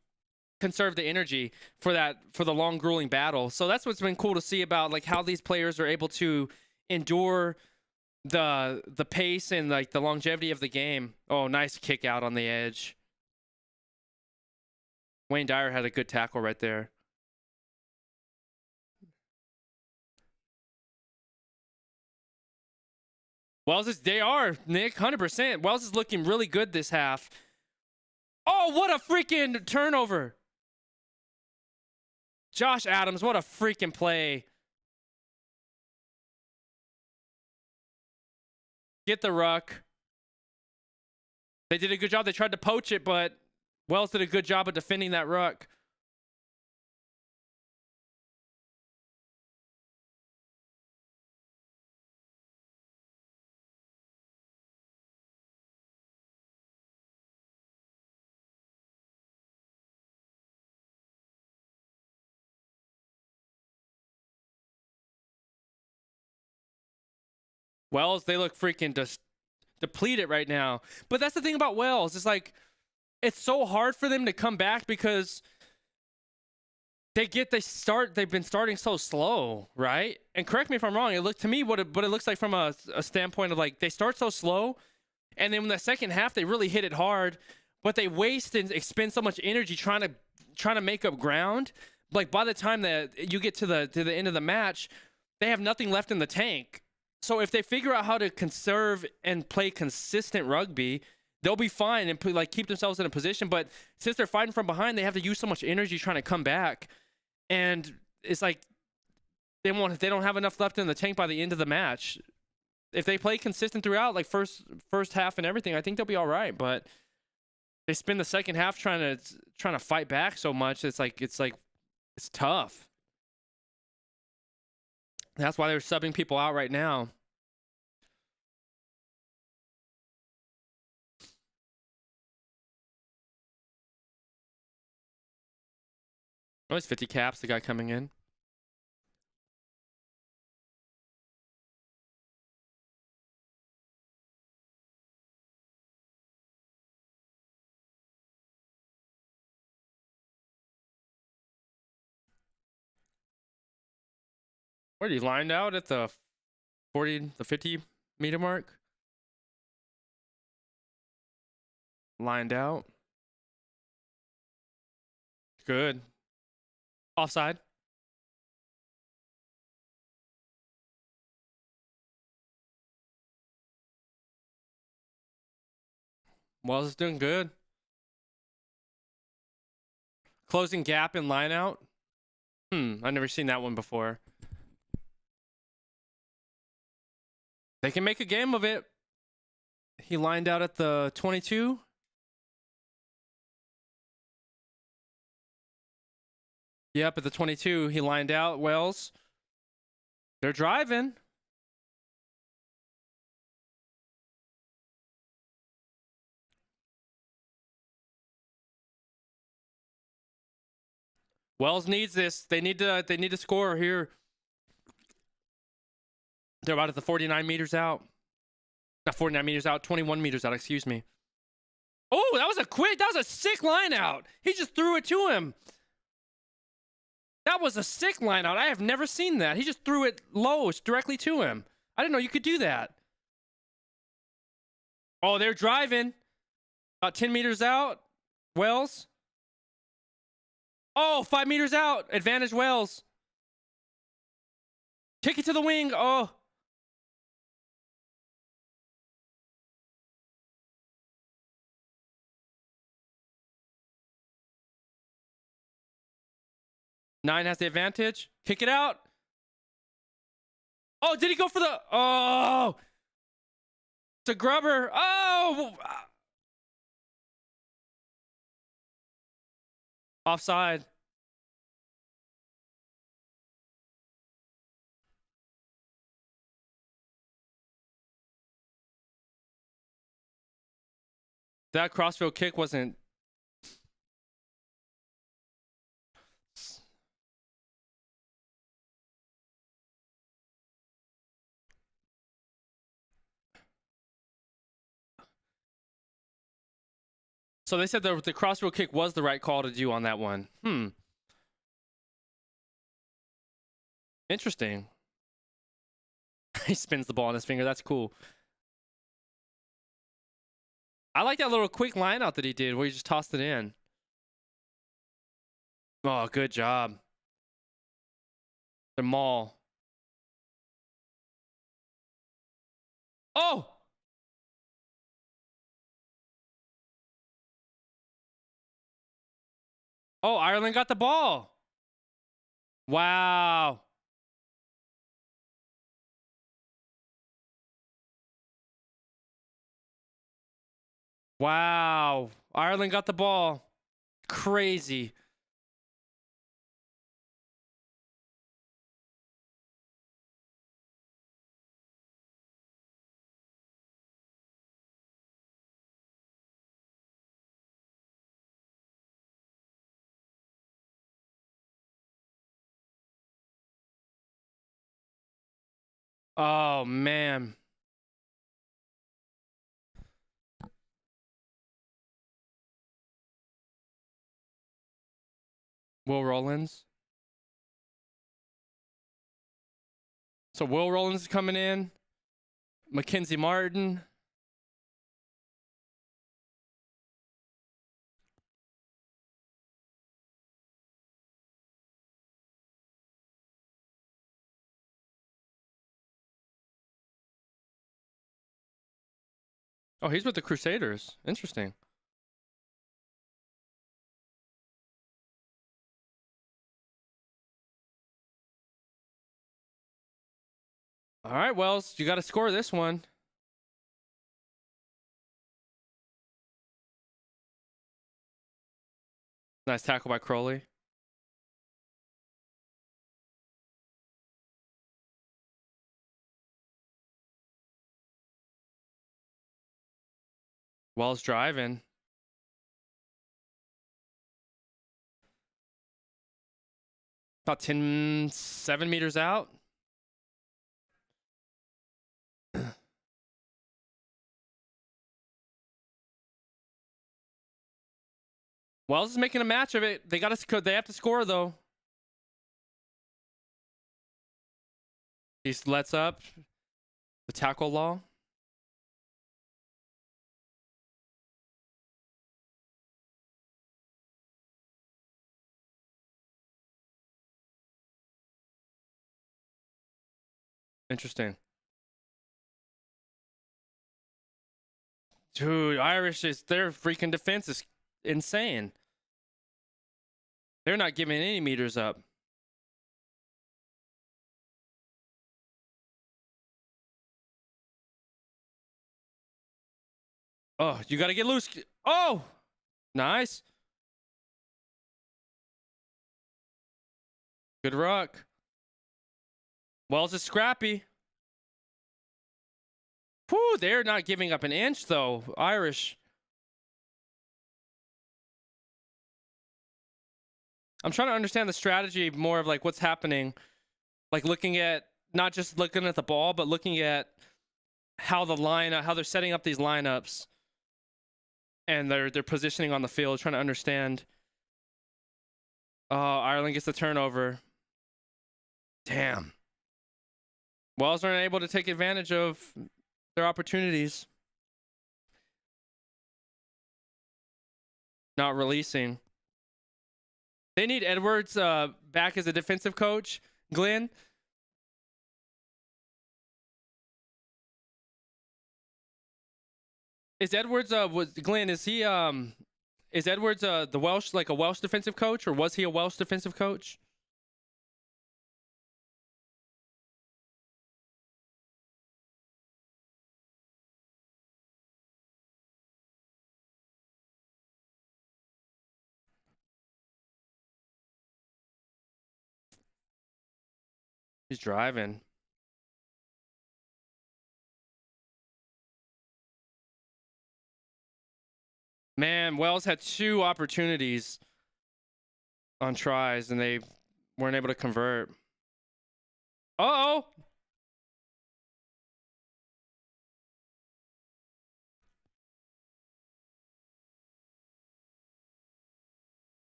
conserve the energy for the long grueling battle. So that's what's been cool to see about, like, how these players are able to endure the pace and, like, the longevity of the game. Oh, nice kick out on the edge. Wayne Dyer had a good tackle right there. They are, Nick, 100%. Wells is looking really good this half. Oh, what a freaking turnover. Josh Adams, what a freaking play. Get the ruck. They did a good job. They tried to poach it, but Wells did a good job of defending that ruck. Wells, they look freaking depleted right now. But that's the thing about Wells. It's like, it's so hard for them to come back because they've been starting so slow, right? And correct me if I'm wrong. It looked to me what it looks like from a standpoint of, like, they start so slow, and then in the second half they really hit it hard, but they waste and expend so much energy trying to make up ground. Like, by the time that you get to the end of the match, they have nothing left in the tank. So if they figure out how to conserve and play consistent rugby, they'll be fine and like keep themselves in a position. But since they're fighting from behind, they have to use so much energy trying to come back, and it's like they don't have enough left in the tank by the end of the match. If they play consistent throughout, like first half and everything, I think they'll be all right. But they spend the second half trying to fight back so much. It's tough. That's why they're subbing people out right now. Oh, it's 50 caps, the guy coming in. Where he lined out at the 50 meter mark? Lined out. Good. Offside. Wells is doing good. Closing gap in line out. I've never seen that one before. They can make a game of it. He lined out at the 22. Yep, at the 22, he lined out. Wells. They're driving. Wells needs this. They need to score here. They're about at the 49 meters out. Not 49 meters out, 21 meters out, excuse me. Oh, that was a sick line out. He just threw it to him. That was a sick line out. I have never seen that. He just threw it low directly to him. I didn't know you could do that. Oh, they're driving. About 10 meters out. Wells. Oh, 5 meters out. Advantage Wells. Kick it to the wing. Oh. Nine has the advantage. Kick it out. Oh, did he go for the... Oh. It's a grubber. Oh. Offside. That crossfield kick wasn't... So they said the crossfield kick was the right call to do on that one. Interesting. He spins the ball on his finger. That's cool. I like that little quick line out that he did where he just tossed it in. Oh, good job. The maul. Oh! Oh, Ireland got the ball. Wow. Wow. Ireland got the ball. Crazy. Oh, man. Will Rollins. So Will Rollins is coming in. Mackenzie Martin. Oh, he's with the Crusaders. Interesting. All right, Wells, you got to score this one. Nice tackle by Crowley. Wells driving. About 7 meters out. Wells is making a match of it. They have to score though. He lets up the tackle law. Interesting. Dude, Irish their freaking defense is insane. They're not giving any meters up. Oh, you got to get loose. Oh, nice. Good ruck. Wells is scrappy. Whew, they're not giving up an inch, though. Irish. I'm trying to understand the strategy more of like what's happening. Like looking at, not just looking at the ball, but looking at how how they're setting up these lineups and their positioning on the field, trying to understand. Oh, Ireland gets the turnover. Damn. Wells aren't able to take advantage of their opportunities. Not releasing. They need Edwards back as a defensive coach, Glenn. Is Edwards Glenn, is Edwards the Welsh, like a Welsh defensive coach, or was he a Welsh defensive coach? He's driving. Man, Wells had 2 opportunities on tries, and they weren't able to convert. Uh-oh!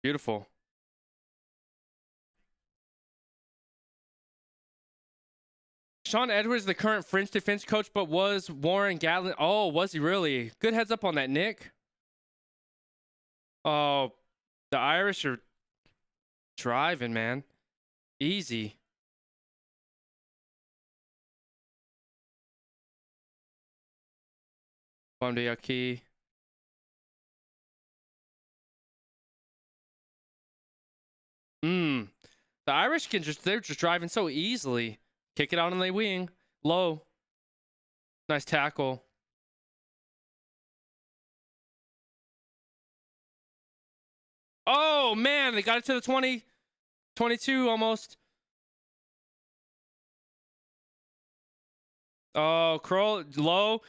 Beautiful. Sean Edwards, the current French defense coach, but was Warren Gatlin. Oh, was he really? Good heads up on that, Nick. Oh, the Irish are driving, man. Easy. Bondiaki. The Irish they're just driving so easily. Kick it out on the wing. Low. Nice tackle. Oh, man. They got it to the 20. 22 almost. Oh, Qrew low.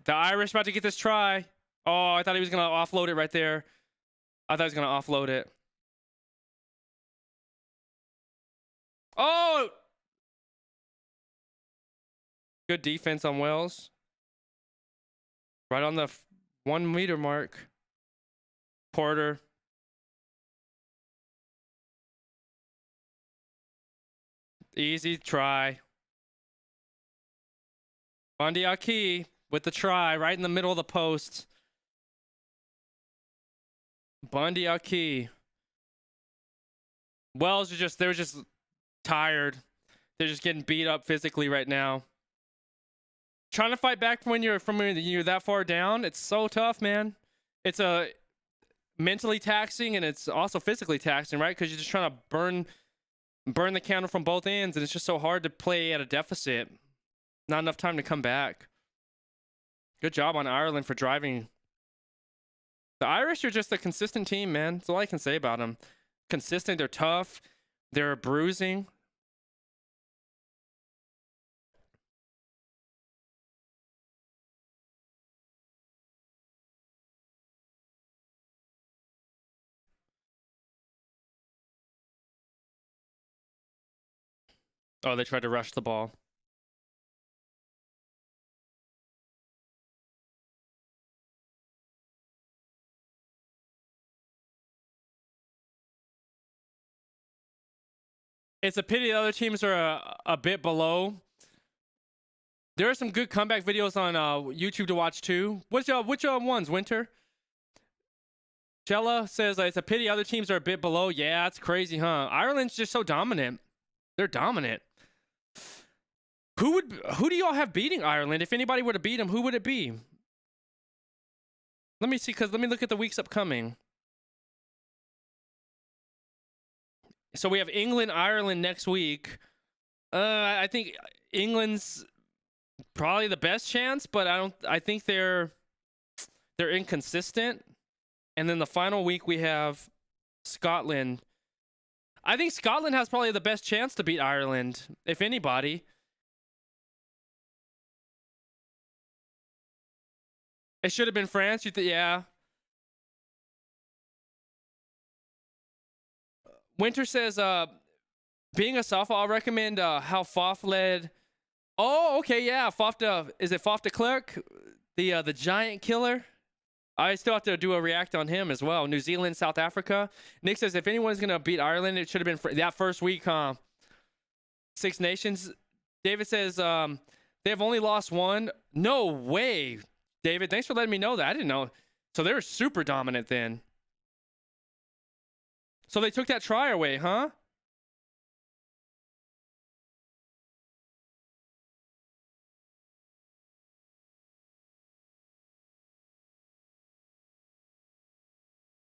The Irish about to get this try. Oh, I thought he was going to offload it right there. I thought he was going to offload it. Oh! Good defense on Wells. Right on the 1 meter mark. Porter. Easy try. Bondiaki with the try right in the middle of the post. Bondiaki. Wells they're just tired. They're just getting beat up physically right now. Trying to fight back when you're that far down, it's so tough, man. It's mentally taxing, and it's also physically taxing, right? Because you're just trying to burn the counter from both ends, and it's just so hard to play at a deficit. Not enough time to come back. Good job on Ireland for driving. The Irish are just a consistent team, man. That's all I can say about them. Consistent, they're tough, they're bruising. Oh, they tried to rush the ball. It's a pity the other teams are a bit below. There are some good comeback videos on YouTube to watch too. Which ones, Winter? Jella says it's a pity other teams are a bit below. Yeah, it's crazy, huh? Ireland's just so dominant. They're dominant. Who do y'all have beating Ireland? If anybody were to beat them, who would it be? Let me see, let me look at the weeks upcoming. So we have England, Ireland next week. I think England's probably the best chance, but I think they're inconsistent. And then the final week we have Scotland. I think Scotland has probably the best chance to beat Ireland, if anybody. It should have been France. Yeah. Winter says, being a sophomore, I'll recommend how Faf led. Oh, okay, yeah. Faf is it Faf de Klerk? The giant killer? I still have to do a react on him as well. New Zealand, South Africa. Nick says, if anyone's going to beat Ireland, it should have been that first week, huh? Six Nations. David says, they have only lost one. No way, David. Thanks for letting me know that. I didn't know. So they were super dominant then. So they took that try away, huh?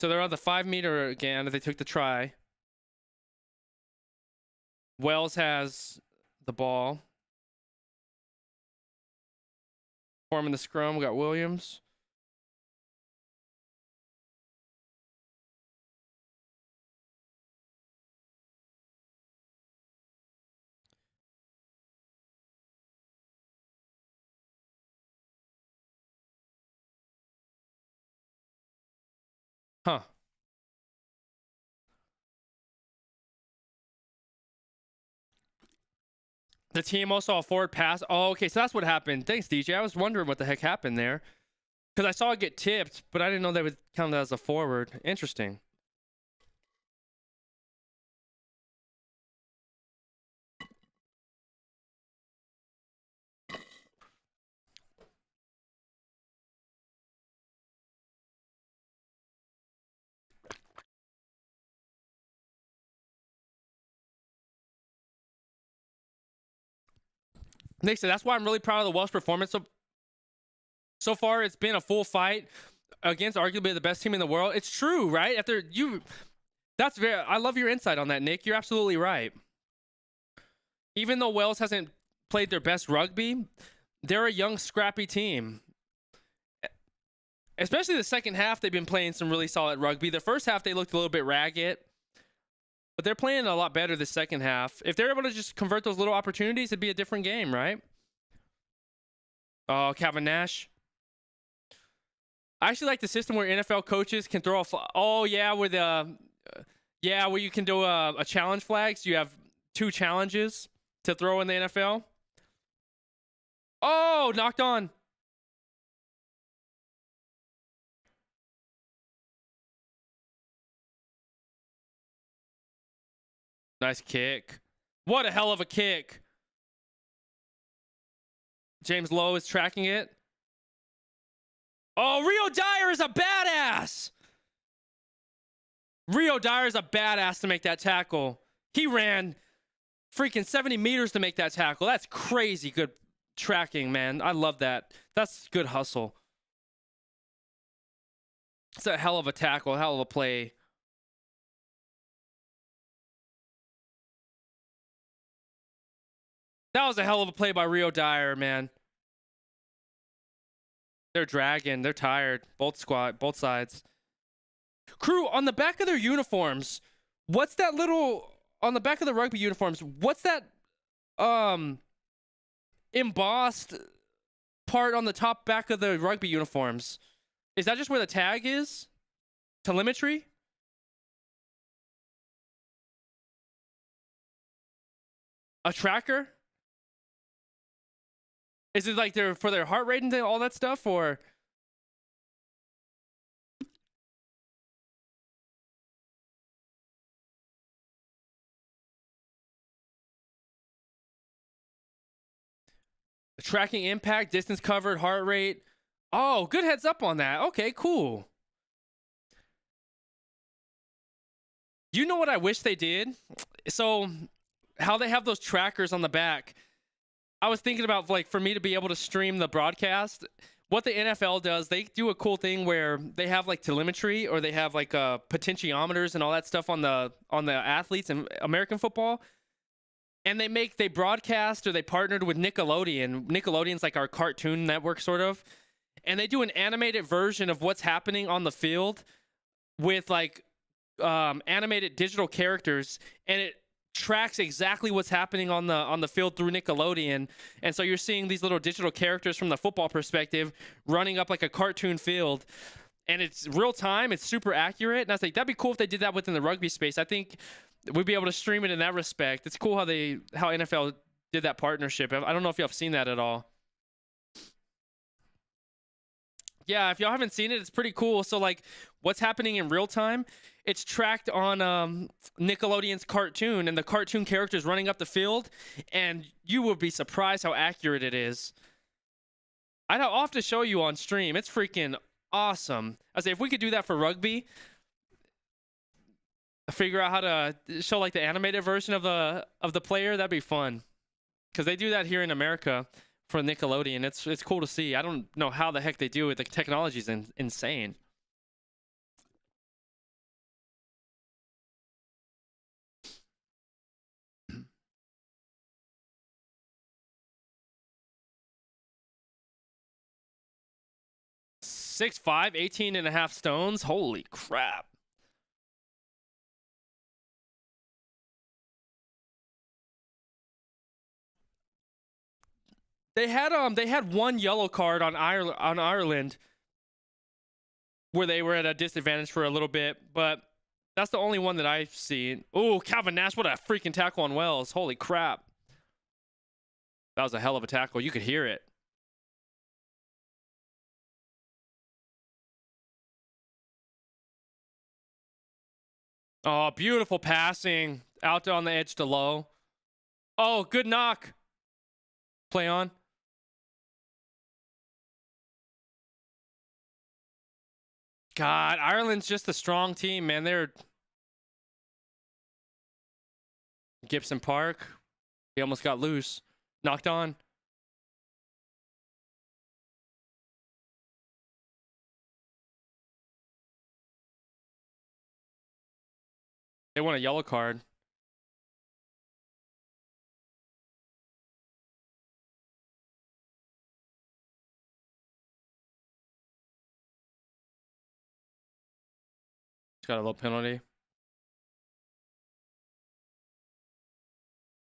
So they're on the 5 meter again. They took the try. Wells has the ball. Forming the scrum. We got Williams. Huh. The team also a forward pass. Oh, okay. So that's what happened. Thanks, DJ. I was wondering what the heck happened there. Because I saw it get tipped, but I didn't know they would count that as a forward. Interesting. Nick said, that's why I'm really proud of the Welsh performance. So far, it's been a full fight against arguably the best team in the world. It's true, right? I love your insight on that, Nick. You're absolutely right. Even though Wales hasn't played their best rugby, they're a young, scrappy team. Especially the second half, they've been playing some really solid rugby. The first half, they looked a little bit ragged. But they're playing a lot better the second half. If they're able to just convert those little opportunities, it'd be a different game, right? Oh, Calvin Nash. I actually like the system where NFL coaches can throw where you can do a challenge flag. So you have 2 challenges to throw in the NFL. Oh, knocked on. Nice kick. What a hell of a kick. James Lowe is tracking it. Oh, Rio Dyer is a badass. Rio Dyer is a badass to make that tackle. He ran freaking 70 meters to make that tackle. That's crazy good tracking, man. I love that. That's good hustle. It's a hell of a tackle, hell of a play. That was a hell of a play by Rio Dyer, man. They're dragging. They're tired. Both sides. Qrew, on the back of their uniforms, what's that little... On the back of the rugby uniforms, what's that embossed part on the top back of the rugby uniforms? Is that just where the tag is? Telemetry? A tracker? Is it like for their heart rate and all that stuff, or? Tracking impact, distance covered, heart rate. Oh, good heads up on that. Okay, cool. You know what I wish they did? So, how they have those trackers on the back. I was thinking about, like, for me to be able to stream the broadcast, what the NFL does, they do a cool thing where they have, like, telemetry, or they have, like, potentiometers and all that stuff on the athletes in American football. And they broadcast, or they partnered with Nickelodeon. Nickelodeon's like our cartoon network, sort of. And they do an animated version of what's happening on the field with, like, animated digital characters, and it tracks exactly what's happening on the field through Nickelodeon. And so you're seeing these little digital characters from the football perspective running up like a cartoon field, and it's real time. It's super accurate. And I was like, that'd be cool if they did that within the rugby space. I think we'd be able to stream it in that respect. It's cool how NFL did that partnership. I don't know if y'all have seen that at all. Yeah, if y'all haven't seen it, it's pretty cool. So like what's happening in real time, it's tracked on Nickelodeon's cartoon, and the cartoon characters running up the field, and you would be surprised how accurate it is. I'll have to show you on stream. It's freaking awesome. I say if we could do that for rugby, figure out how to show like the animated version of the player, that'd be fun. Because they do that here in America for Nickelodeon. It's cool to see. I don't know how the heck they do it. The technology's insane. Six 6'5", 18.5 stones. Holy crap. They had one yellow card on Ireland where they were at a disadvantage for a little bit, but that's the only one that I've seen. Oh, Calvin Nash, what a freaking tackle on Wells. Holy crap. That was a hell of a tackle. You could hear it. Oh, beautiful passing. Out on the edge to low. Oh, good knock. Play on. God, Ireland's just a strong team, man. They're Gibson Park. He almost got loose. Knocked on. They want a yellow card. It's got a little penalty.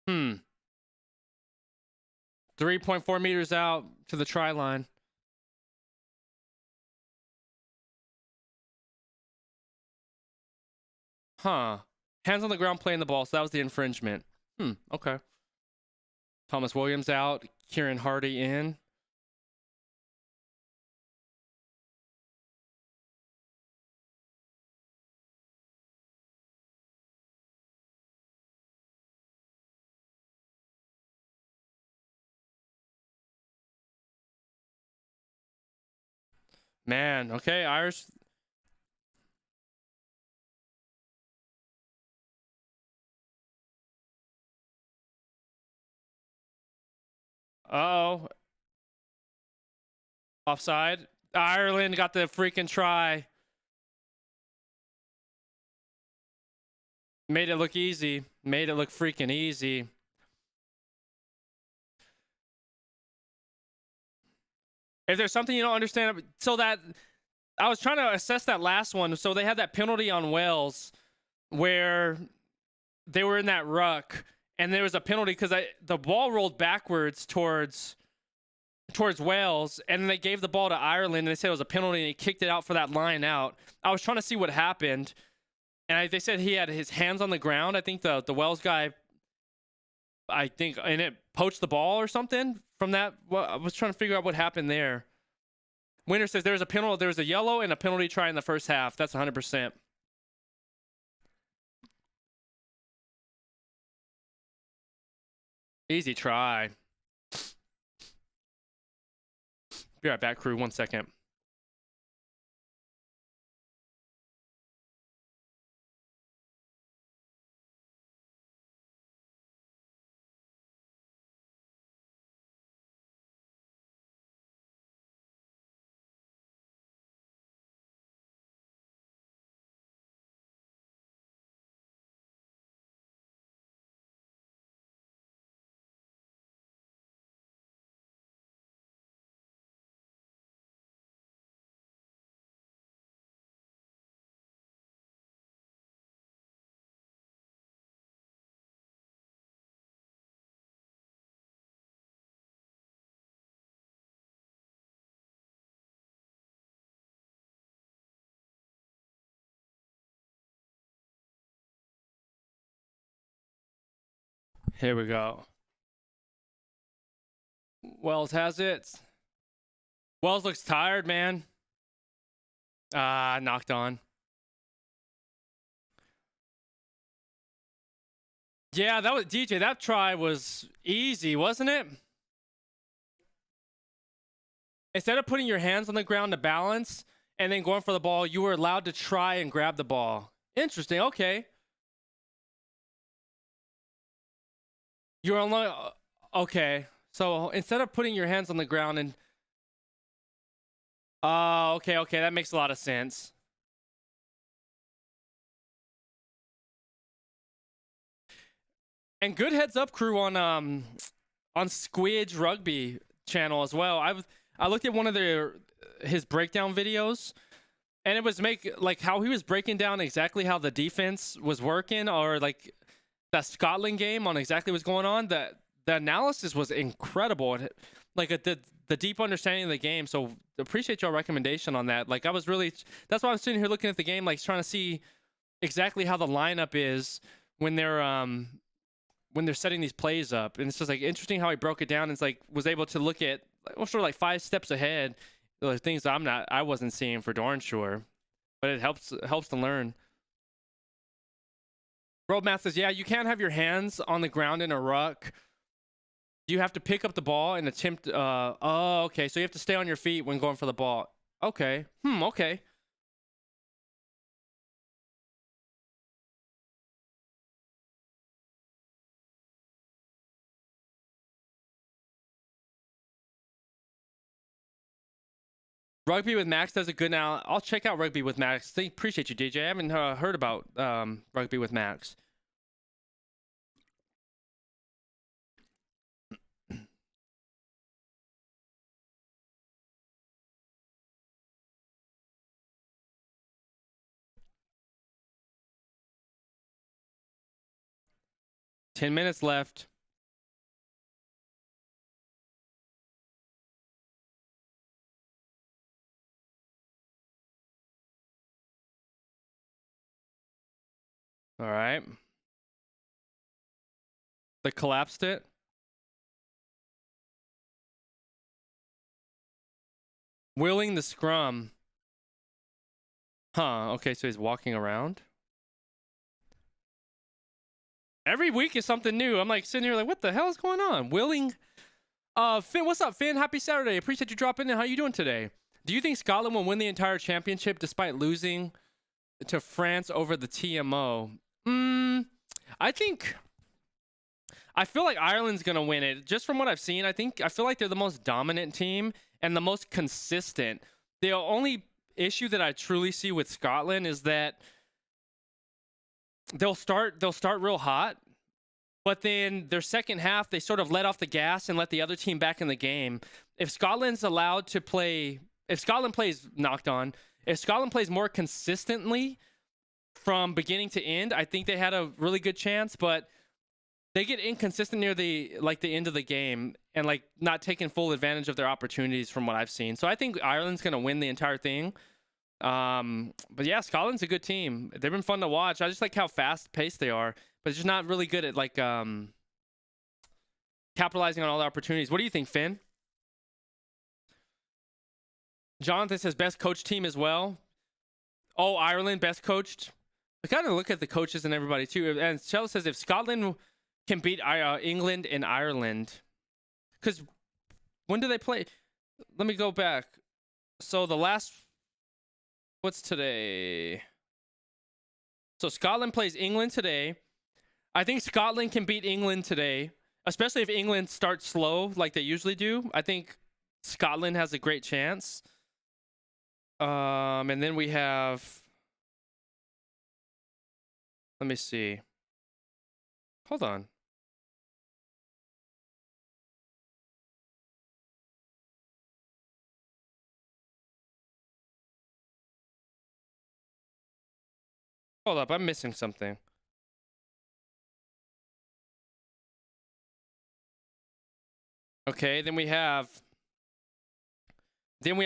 3.4 meters out to the try line. Huh. Hands on the ground playing the ball, so that was the infringement. Okay. Thomas Williams out. Kieran Hardy in. Man, okay, Irish. Uh-oh. Offside. Ireland got the freaking try. Made it look easy. Made it look freaking easy. If there's something you don't understand, so that I was trying to assess that last one. So they had that penalty on Wales where they were in that ruck, and there was a penalty because the ball rolled backwards towards Wales, and then they gave the ball to Ireland, and they said it was a penalty, and he kicked it out for that line out. I was trying to see what happened, and they said he had his hands on the ground. I think the Wales guy, and it poached the ball or something from that. Well, I was trying to figure out what happened there. Winner says there was a penalty, there was a yellow and a penalty try in the first half. That's 100%. Easy try. Be right back, Qrew. 1 second. Here we go. Wells has it. Wells looks tired, man. Knocked on. Yeah, that was DJ. That try was easy, wasn't it? Instead of putting your hands on the ground to balance and then going for the ball, you were allowed to try and grab the ball. Interesting. Okay. You're only okay. So instead of putting your hands on the ground and okay, that makes a lot of sense. And good heads up, Qrew, on Squid's Rugby channel as well. I looked at one of his breakdown videos, and it was like how he was breaking down exactly how the defense was working, or like that Scotland game on exactly what's going on. The analysis was incredible. Like the deep understanding of the game. So appreciate your recommendation on that. Like that's why I'm sitting here looking at the game, like trying to see exactly how the lineup is when they're setting these plays up. And it's just like interesting how he broke it down. And it's like was able to look at sort of like 5 steps ahead, the things that I wasn't seeing for darn sure. But it helps to learn. Roadmath says, yeah, you can't have your hands on the ground in a ruck. You have to pick up the ball and attempt. Okay. So you have to stay on your feet when going for the ball. Okay. Okay. Rugby with Max does it good now. I'll check out Rugby with Max. Appreciate you, DJ. I haven't heard about Rugby with Max. Ten minutes left. All right. They collapsed it. Willing the scrum. Huh. Okay, so he's walking around. Every week is something new. I'm like sitting here like, what the hell is going on? Willing. Finn, what's up, Finn? Happy Saturday. Appreciate you dropping in. How you doing today? Do you think Scotland will win the entire championship despite losing to France over the TMO? I feel like Ireland's going to win it. Just from what I've seen, I feel like they're the most dominant team and the most consistent. The only issue that I truly see with Scotland is that they'll start real hot, but then their second half, they sort of let off the gas and let the other team back in the game. If Scotland plays knocked on, if Scotland plays more consistently from beginning to end, I think they had a really good chance, but they get inconsistent near the end of the game and like not taking full advantage of their opportunities from what I've seen. So I think Ireland's going to win the entire thing. But yeah, Scotland's a good team. They've been fun to watch. I just like how fast paced they are, but it's just not really good at like capitalizing on all the opportunities. What do you think, Finn? Jonathan says best coach team as well. Oh, Ireland best coached. I kind of look at the coaches and everybody too. And Chell says if Scotland can beat England and Ireland, because when do they play? Let me go back. So the last, what's today? So Scotland plays England today. I think Scotland can beat England today, especially if England starts slow like they usually do. I think Scotland has a great chance. And then we have, let me see. Hold on. Hold up, I'm missing something. Okay, then we have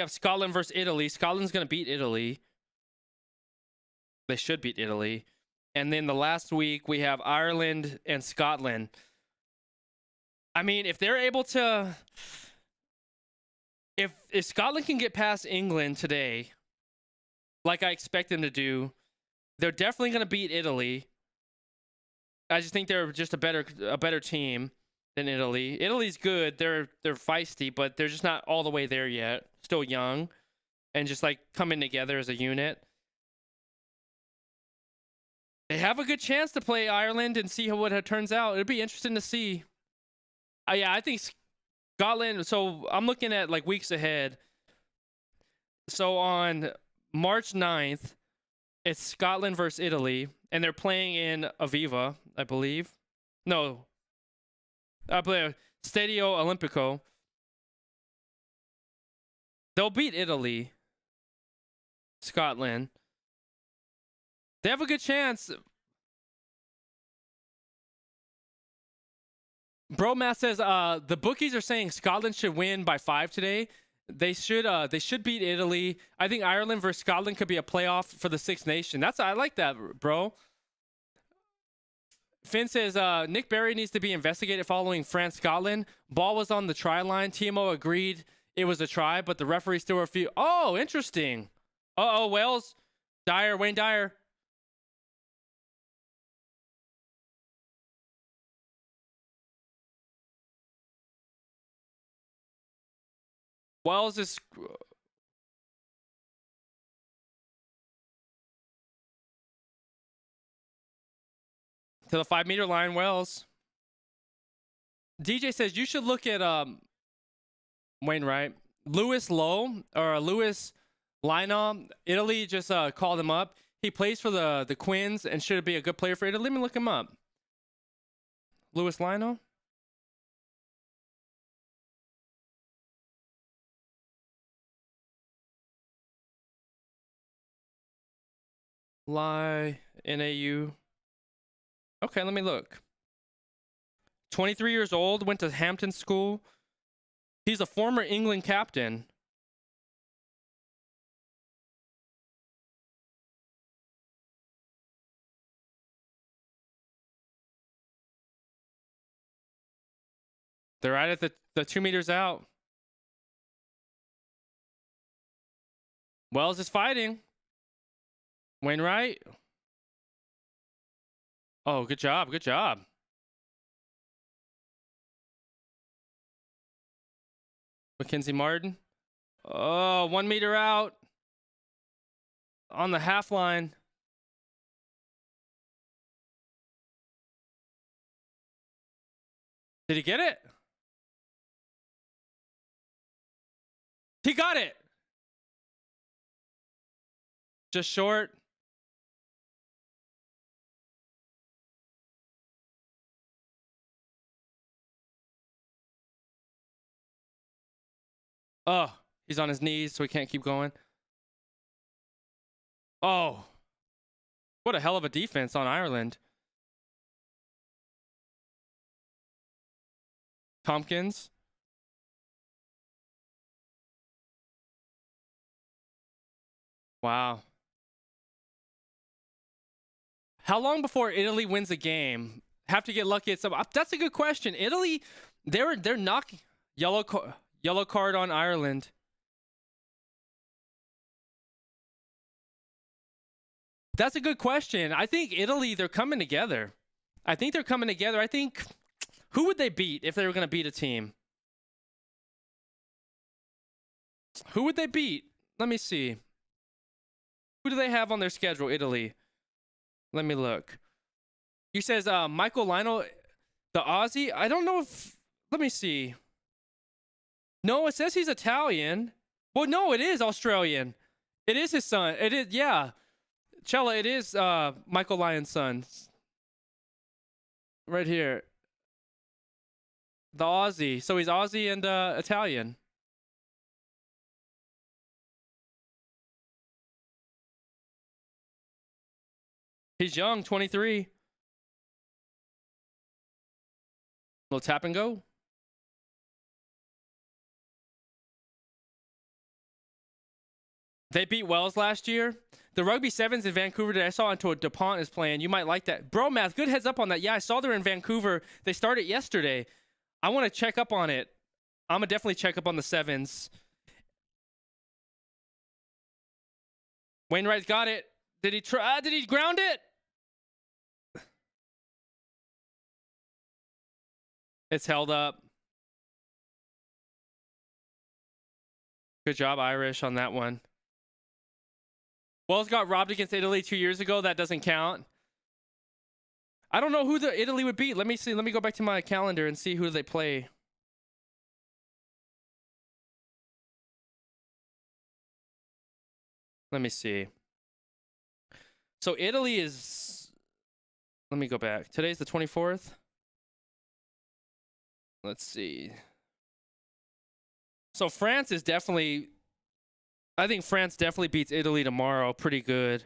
Scotland versus Italy. Scotland's going to beat Italy. They should beat Italy. And then the last week we have Ireland and Scotland. I mean, if they're able to, if Scotland can get past England today, like I expect them to do, they're definitely going to beat Italy. I just think they're just a better team than Italy. Italy's good. They're feisty, but they're just not all the way there yet. Still young, and just like coming together as a unit. They have a good chance to play Ireland and see what it turns out. It'd be interesting to see. Yeah, I think Scotland. So I'm looking at like weeks ahead. So on March 9th, it's Scotland versus Italy, and they're playing in Aviva, I believe. No, I play Stadio Olimpico. They'll beat Italy, Scotland. They have a good chance. Bro Matt says the bookies are saying Scotland should win by 5 today. They should beat Italy. I think Ireland versus Scotland could be a playoff for the Six Nations. I like that, bro. Finn says Nick Berry needs to be investigated following France-Scotland. Ball was on the try line. TMO agreed it was a try, but the referee still refused. Oh, interesting. Wales. Wayne Dyer. Wells is to the 5-meter line. Wells. DJ says you should look at Wainwright. Lewis Lowe or Lewis Lina. Italy just called him up. He plays for the Quins and should be a good player for Italy. Let me look him up. Lewis Lina. NAU. Okay, let me look. 23 years old, went to Hampton School. He's a former England captain. They're right at the 2 meters out. Wells is fighting. Wainwright. Oh, good job. Good job. Mackenzie Martin. Oh, 1 meter out. On the half line. Did he get it? He got it. Just short. Oh, he's on his knees, so he can't keep going. Oh, what a hell of a defense on Ireland. Tompkins. Wow. How long before Italy wins a game? Have to get lucky at some. That's a good question. Italy, they're knocking yellow card on Ireland. That's a good question. I think Italy, they're coming together. I think who would they beat if they were going to beat a team? Who would they beat? Let me see. Who do they have on their schedule, Italy? Let me look. He says Michael Lionel, the Aussie. I don't know if. Let me see. No, it says he's Italian. Well, no, it is Australian. It is his son. It is, yeah. Cella, it is Michael Lyon's son. Right here. The Aussie. So he's Aussie and Italian. He's young, 23. Little tap and go. They beat Wales last year. The Rugby Sevens in Vancouver that I saw until DuPont is playing. You might like that. Bro, Math, good heads up on that. Yeah, I saw they're in Vancouver. They started yesterday. I want to check up on it. I'm gonna definitely check up on the sevens. Wainwright got it. Did he try? Did he ground it? It's held up. Good job, Irish, on that one. Wells got robbed against Italy 2 years ago. That doesn't count. I don't know who the Italy would beat. Let me see. Let me go back to my calendar and see who they play. Let me see. So Italy is... Let me go back. Today's the 24th. Let's see. So France is definitely... I think France definitely beats Italy tomorrow. Pretty good.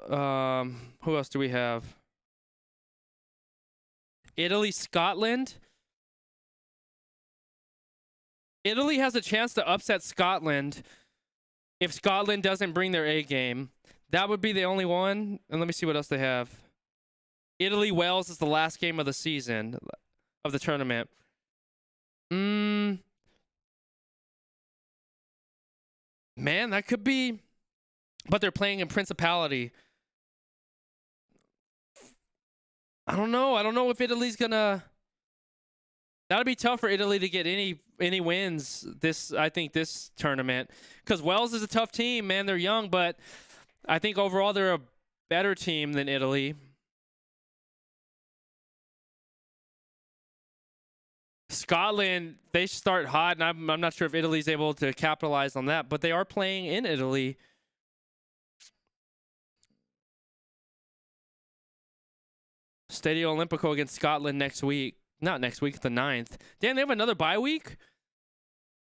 Who else do we have? Italy, Scotland. Italy has a chance to upset Scotland if Scotland doesn't bring their A game. That would be the only one. And let me see what else they have. Italy, Wales is the last game of the season, of the tournament. Man, that could be... But they're playing in Principality. I don't know. I don't know if Italy's gonna... That'd be tough for Italy to get any wins I think this tournament. Because Wales is a tough team, man. They're young, but I think overall they're a better team than Italy. Scotland, they start hot, and I'm not sure if Italy's able to capitalize on that, but they are playing in Italy. Stadio Olimpico against Scotland next week. Not next week, the 9th. Damn, they have another bye week?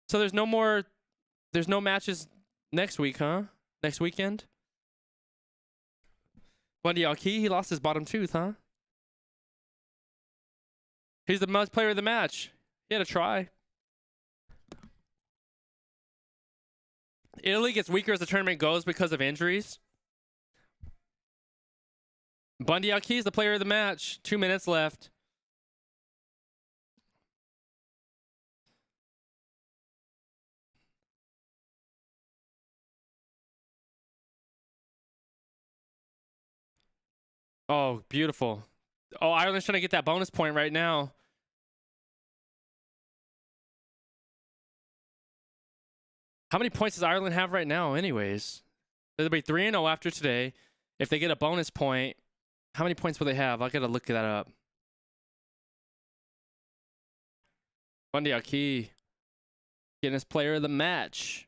So there's no matches next week, huh? Next weekend? Bundy Alki, he lost his bottom tooth, huh? He's the most player of the match. He had a try. Italy gets weaker as the tournament goes because of injuries. Bundy Alki is the player of the match. 2 minutes left. Oh, beautiful. Oh, Ireland's trying to get that bonus point right now. How many points does Ireland have right now anyways? They'll be 3-0 after today. If they get a bonus point, how many points will they have? I got to look that up. Bundy Aki getting his player of the match.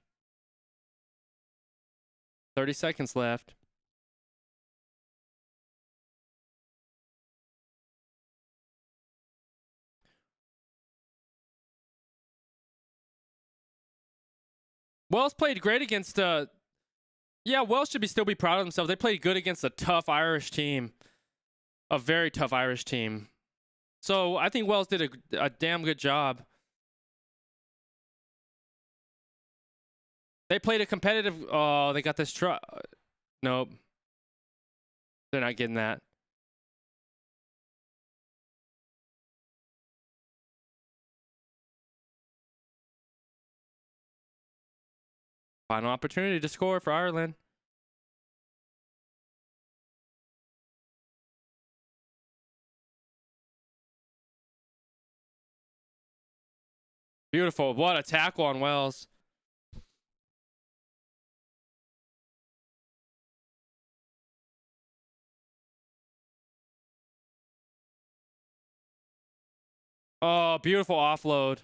30 seconds left. Wales played great against yeah, Wales should still be proud of themselves. They played good against a tough Irish team. A very tough Irish team. So I think Wales did a damn good job. They played a competitive... Oh, they got this try. Nope. They're not getting that. Final opportunity to score for Ireland. Beautiful. What a tackle on Wells. Oh, beautiful offload.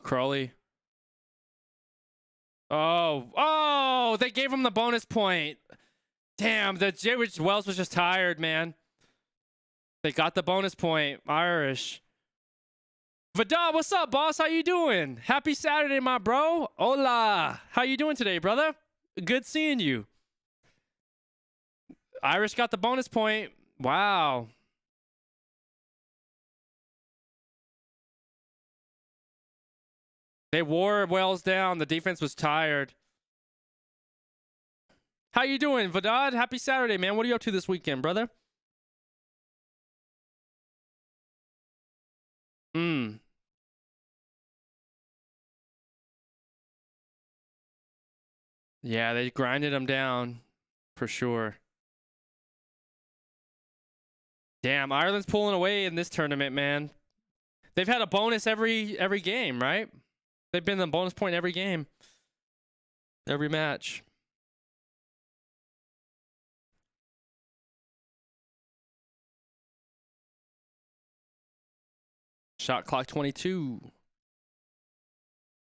Crowley. Oh, they gave him the bonus point. Damn, Wells was just tired, man. They got the bonus point. Irish. Vidal, what's up, boss? How you doing? Happy Saturday, my bro. Hola. How you doing today, brother? Good seeing you. Irish got the bonus point. Wow. They wore Wales down. The defense was tired. How you doing, Vadad? Happy Saturday, man. What are you up to this weekend, brother? Yeah, they grinded them down for sure. Damn, Ireland's pulling away in this tournament, man. They've had a bonus every game, right? They've been the bonus point every game. Every match. Shot clock 22.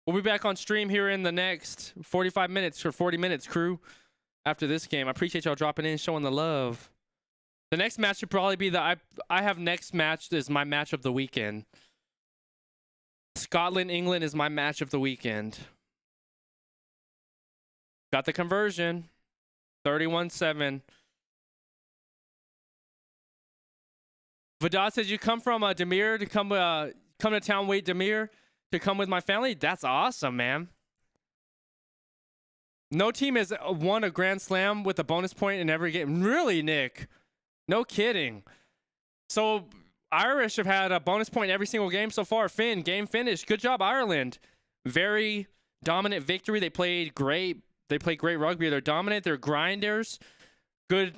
We'll be back on stream here in the next 45 minutes or 40 minutes, crew, after this game. I appreciate y'all dropping in, showing the love. The next match should probably be I have next match is my match of the weekend. Scotland, England is my match of the weekend. Got the conversion. 31-7. Vadad says you come from Demir to come to town, wait Demir to come with my family. That's awesome, man. No team has won a Grand Slam with a bonus point in every game. Really, Nick? No kidding. So Irish have had a bonus point every single game so far. Finn, game finished. Good job, Ireland. Very dominant victory. They played great. They played great rugby. They're dominant. They're grinders. Good,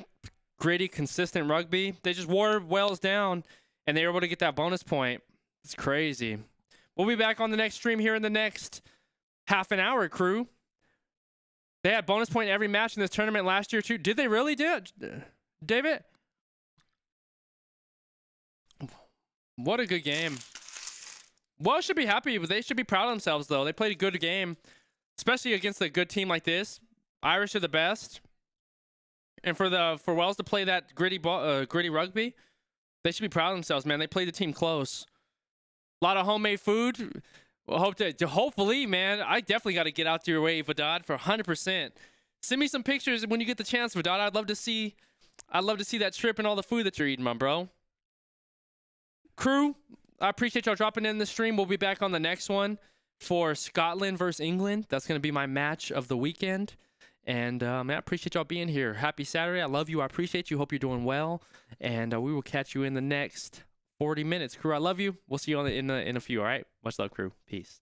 gritty, consistent rugby. They just wore Wales down, and they were able to get that bonus point. It's crazy. We'll be back on the next stream here in the next half an hour, crew. They had bonus point every match in this tournament last year, too. Did they really do it, David? What a good game. Wales should be happy, but they should be proud of themselves, though. They played a good game, especially against a good team like this. Irish are the best. And for Wales to play that gritty rugby, they should be proud of themselves, man. They played the team close. A lot of homemade food. We'll hope to hopefully, man. I definitely got to get out to your way, Vadad, for 100%. Send me some pictures when you get the chance, Vadad. I'd love to see that trip and all the food that you're eating, my bro. Crew, I appreciate y'all dropping in the stream. We'll be back on the next one for Scotland versus England. That's going to be my match of the weekend. And man, I appreciate y'all being here. Happy Saturday. I love you. I appreciate you. Hope you're doing well. And we will catch you in the next 40 minutes, crew. I love you. We'll see you in a few. All right. Much love, crew. Peace.